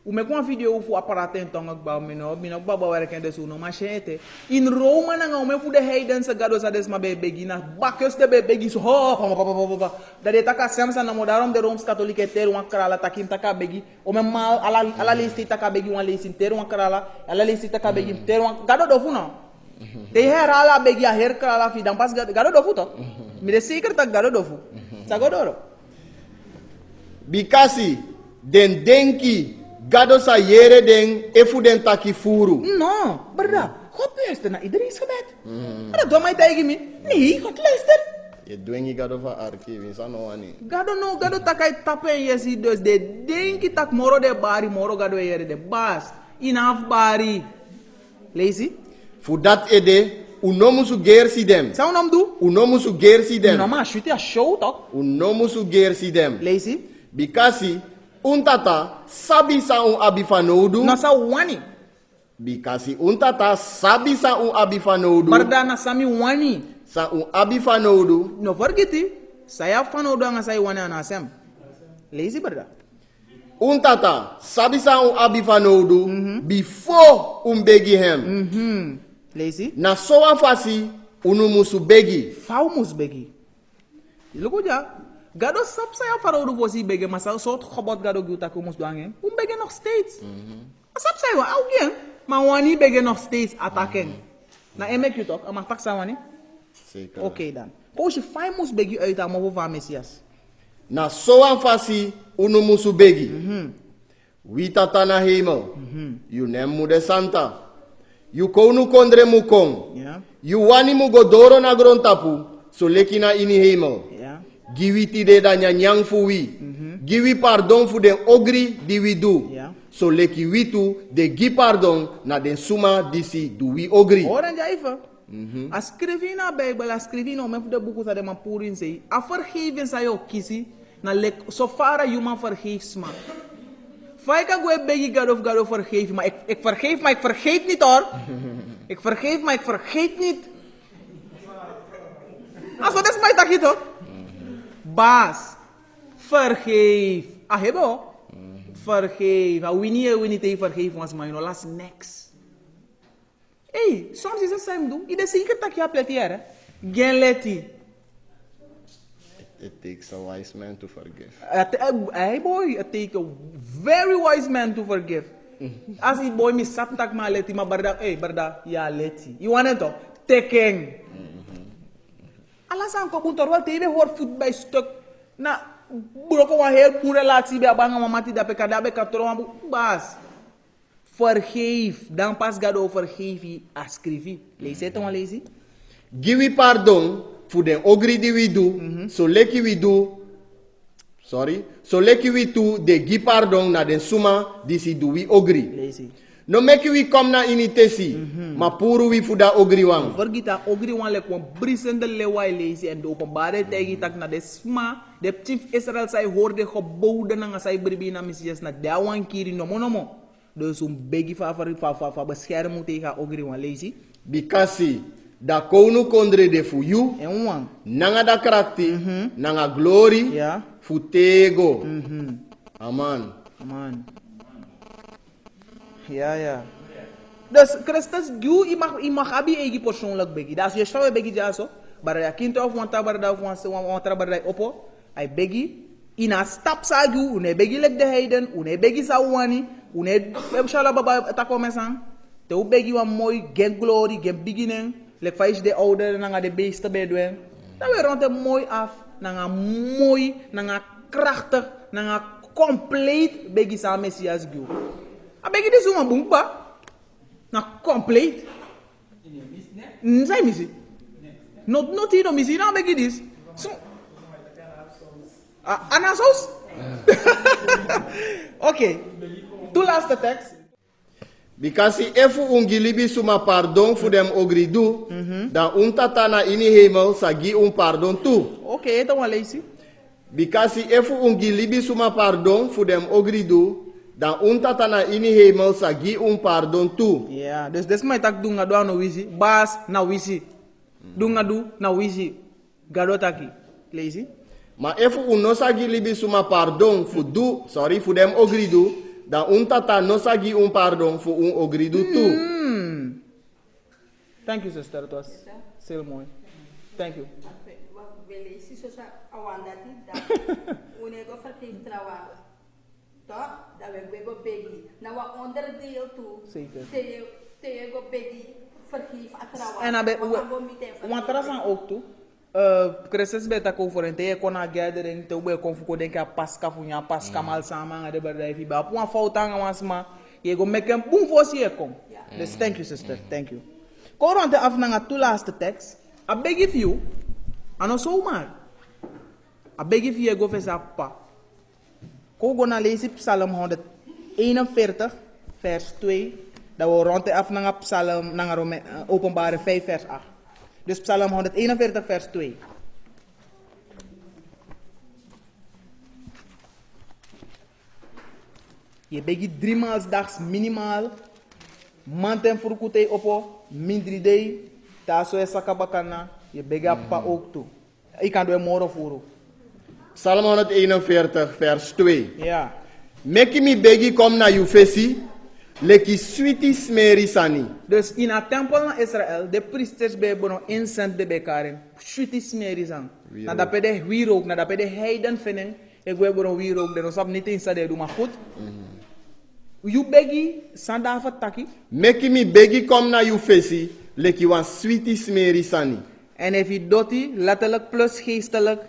O me com a video ufu aparato então agba mino gba werken desu no machete in Roma na nga o me fu de heiden sa gado sa des ma begi na bakes de begi so ho da de taka semsa na modarom de Roms catholique ter uma krala takim taka begi o me mal ala listi taka begi uma listi ter uma krala ala listi taka begi ter uma gado do fu no de her ala begi a her krala fi dan pas gado do fu to mi de seker tak gado do fu sa gado
Bikasi den denki gado sa yere den efu den taki furu.
No, berda. God luister naar Idris gebed. Dat doe mij tegen me. Nee, God luister.
Je dwengi gado va archive, sa no ani.
Gado takai tapen yesi dus de denki tak moro de bari moro gado yere de bas. Inaf bari. Lazy?
Fu dat ede unomusu gersi dem.
Sa unam du?
Unomusu gersi dem.
No ma shoot a show toch?
Unomusu gersi dem.
Lazy?
Bikasi untata sabi sa abifanodu.
Na sa wani.
Bikasi untata sabi sa abifanodu.
Berda na sami wani.
Sa abifanodu.
No forgeti. Saya fanodu nga say wani anasem. Lazy berda.
Untata sabi sa abifanodu before begi hem.
Lazy?
Na soa fasi unumusu begi.
Faumus begi. Luko ja. Gado sap saya farodu vosi bege masal soort gebod gado guta kumus doangen. Bege nog steeds. Sap saya wa alguien. Maar wani bege nog steeds attacken. Na emek you talk, ama tak sa wani?
Zeker.
Oké dan. Koos je faimus begi uit aan mo van Messias.
Na soa fasi unumusu begi. Witata na hemel. You nem mude santa. You konu kondre mukong.
Ja.
You wani mu godoro na grontapu. So leki na ini hemel.
Ja.
Giwi tide da nyanyang fuwi. Giwi pardon fu den ogri di wi do.
Ja.
So leki witu de gi pardon na den suma disi du wi ogri.
Horen ja even. A scrivi na Bijbel, a scrivi no men de boeken dat man purin zei. A vergeven sa yo kisi na lek so far you man vergeefs ma. Faika go begi gado vergeef, maar ik vergeef, maar ik vergeet niet hoor. Ik vergeef, maar ik vergeet niet. Als wat is mijn takje toch? Baas, vergeef. Ah, hebben vergeef. We niet te vergeven als maar last next. Hey, soms is het zijn doen. Iedereen zeker dat je hebt let hier, hè? Gen leti.
It takes a wise man to forgive.
Hey boy, it takes a very wise man to forgive. As die boy mis sat tak ma leti, ma barda, hey barda, ja leti. You want it toch? Teken. alasan ko buntor wal tebe hor foot by stuk na broko wa heel bu relatie be abanga mamati da peka da be katro bas vergeef dan pas gado vergeef je ascrivi lees het dan lees
Give we pardon voor den ogri die we do, so leki we do, so leki we to de give pardon na den suma disi do we ogri.
lees
No make we come na initesi, ma puru we fuda ogri wang.
vergita ogri wan le kwam brisende lewai lees en de openbare tegi tak na de sma de chief Israel sai hoorde gebouwde na nga sai bribi na misias na da wan kiri nomo dus um begi fa beschermen tegen ogri wan lees
Bikasi da kounu kondre de fu you,
en wan
nanga da krakti, nanga glory,
ja
fu tego. Aman.
man ja dus Christus giu imag abi egi persoonlijk begi das je zou begi jaso bara ya kinto of wanta bara da of wanta bara opo ai begi ina stap sa giu une begi lek de heiden une begi sa wani une inshallah baba ta komesan te u begi wa mooi gen glory gen beginning lek fais de ouder nanga de beeste bedwen dan weer rond mooi af nanga mooi nanga krachtig nanga compleet begi sa messias giu a begi de suma bumpa na compleet sai misi no tino misi na begi dis so anasos okay to last the text
Bikasi efu ungilibi suma pardon voor dem ogri do, dan untata na ini hemel sagi pardon tu.
okay então leisi
Bikasi efu ungilibi suma pardon voor dem ogri do, dan untata na ini hemel sagi pardon tu.
yeah dus des mai tak dunga do no wisi bas na wisi dunga du na wisi gadotaki leisi
Ma efu no sagi libi suma pardon voor dem ogri do, dan untata no sagi pardon voor ogri do tu.
thank you sister it was still mooi thank you
Beleza, isso já awandati da unego vergeef trawa. Toch? Dat we go begi. Nou wat onderdeel toe.
Zeker.
Te go begi vergeef trawa.
en abe want trasan ook toe Christus beta ko forente e kona gathering te ube konfuko denka paska funya paska mal sama ngade berdai fi ba puan fauta ngamasma ye go mekem bum fosi e kom. Dus thank you sister, thank you. Ko ronde af na nga to last text. I beg if you ano so maar. I beg if you go fesa pa. Ko go na lees Psalm 141 vers 2. Dat we ronde af na nga Psalm na nga Openbare 5 vers 8. Dus Psalm 141 vers 2. Je begi 3 maal dags minimaal. Manten furkute opo, mindri day, taso e sakabakana, je bega pa ook toe. Ik kan doen morgen voeren.
Psalm 141 vers 2.
Ja.
Meki mi begi kom na yufesi, leki sweetie smeri sani.
Dus in een tempel naar Israël, de priesters hebben incense bij elkaar. Sweetie smeri san. Na dat bij de wierook, na dat bij de heiden vinden, ik wil een wierook, dan is niet eens dat je doet, maar goed. You begi sanda fataki.
Meki mi begi kom na yufesi, leki wan sweetie smeri sani.
En if je dotti, letterlijk plus geestelijk,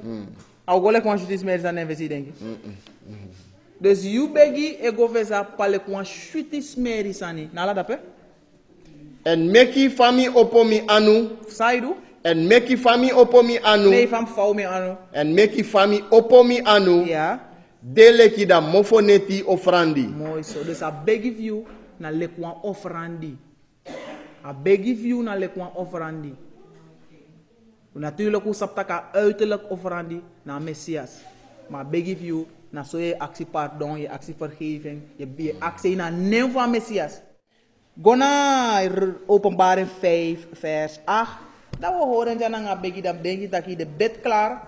al golek wan sweetie smeri sani investi denk ik. Dus you begi ego vesa palek wan sweetie smeri sani. Nala dape?
En meki fami opo mi anu.
Saidu?
En meki fami opo mi anu.
Nee, fam fau mi anu.
En meki fami opo mi anu.
Ja.
Dele ki da mofoneti ofrandi.
Mooi zo. Dus I beg of you na lekwan offerandi. I beg of you na lekwan offerandi. Natuurlijk hoe saptaka uiterlijk offerandi na Messias. Maar I beg of you na so je actie pardon, je actie vergeving, je actie na neem van Messias. Go naar Openbaring 5 vers 8. Dat we horen dan aan begi dan denk je dat je de bed klaar.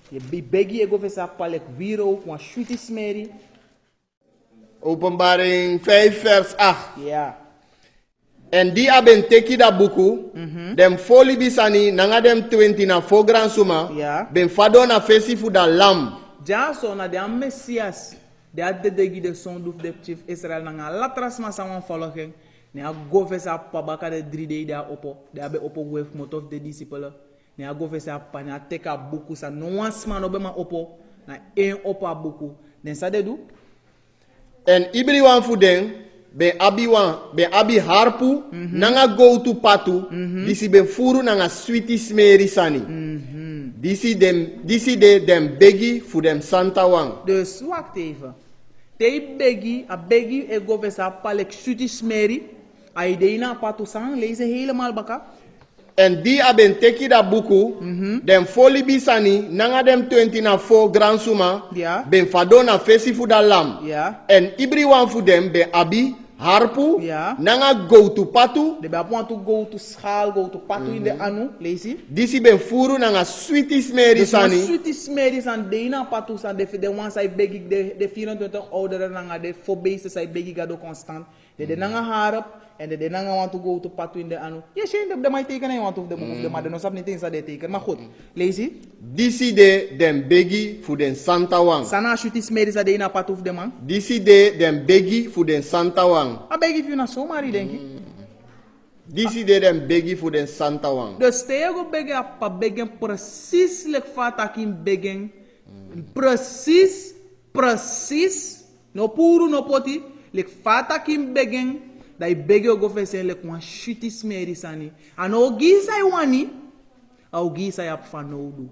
Je begi je go vesa palek wiro wan sweetie smeri.
Openbaring 5 vers 8.
Ja.
En die hebben teki da buku, dem foli bisani, nanga dem 20 na fogran suma,
Ja.
ben fado na fesi fu da lam.
Ja so na de Messias. De had de son duf de chief Israel na latras ma saman volgen. Ne a go vesa pabaka de 3 day da opo. De habe opo wef motof de discipelen. Ne a govese a pa, ne a teka buku sa, no wansman no be ma opo, na en opa buku. Den sa de do?
En ibri wan fu den, ben abi harpu, nanga go to patu, disi ben furu nanga sweetie smeri sani. Disi de dem begi fu dem santa wang.
Dus wacht even. Te begi, a begi e govese a palek sweetie smeri, a idee na patu sang, lees helemaal baka.
En die aben teki da buku, dem foli bisani, nanga dem 20 na 4 grand suma,
Ja.
ben fado na fesi fu da lam.
Ja.
En ibri wan fu dem ben abi harpu,
Ja.
nanga go to patu,
De be want to go to schaal, go to patu in de anu, lees je?
disi ben furu nanga sweetie smeri
Dus
sani.
sweetie smeris aan de ina patu san de wan sai begi de 24 ouderen nanga de fobeeste sai begi gado constant. De nanga harap en de nanga want to go to patu in de anu. Je sheen de mij tekenen want of de maar de no sap niet eens dat de teken. Maar goed, lees je?
Disi de dem begi fu den santa wang.
Sana sweetie smeris aan de ina patu of de man.
Disi de dem begi fu den santa wang.
A begi fi na zomaar denk ik.
Disi de dem begi fu den santa wang.
Dus tego begi a pa begen precies lek fatakin begen. Precies. No puru no poti. Lek fatakin begen. Dai begi o gofese lek wan shuti smeri sani. Ano gisa wani. Au gisa ya fanodu.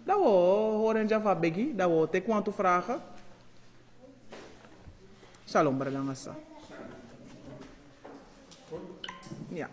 Dat we horen Java begi. Dat we te kwantu vragen. Shalom, brada ngasa. Ja.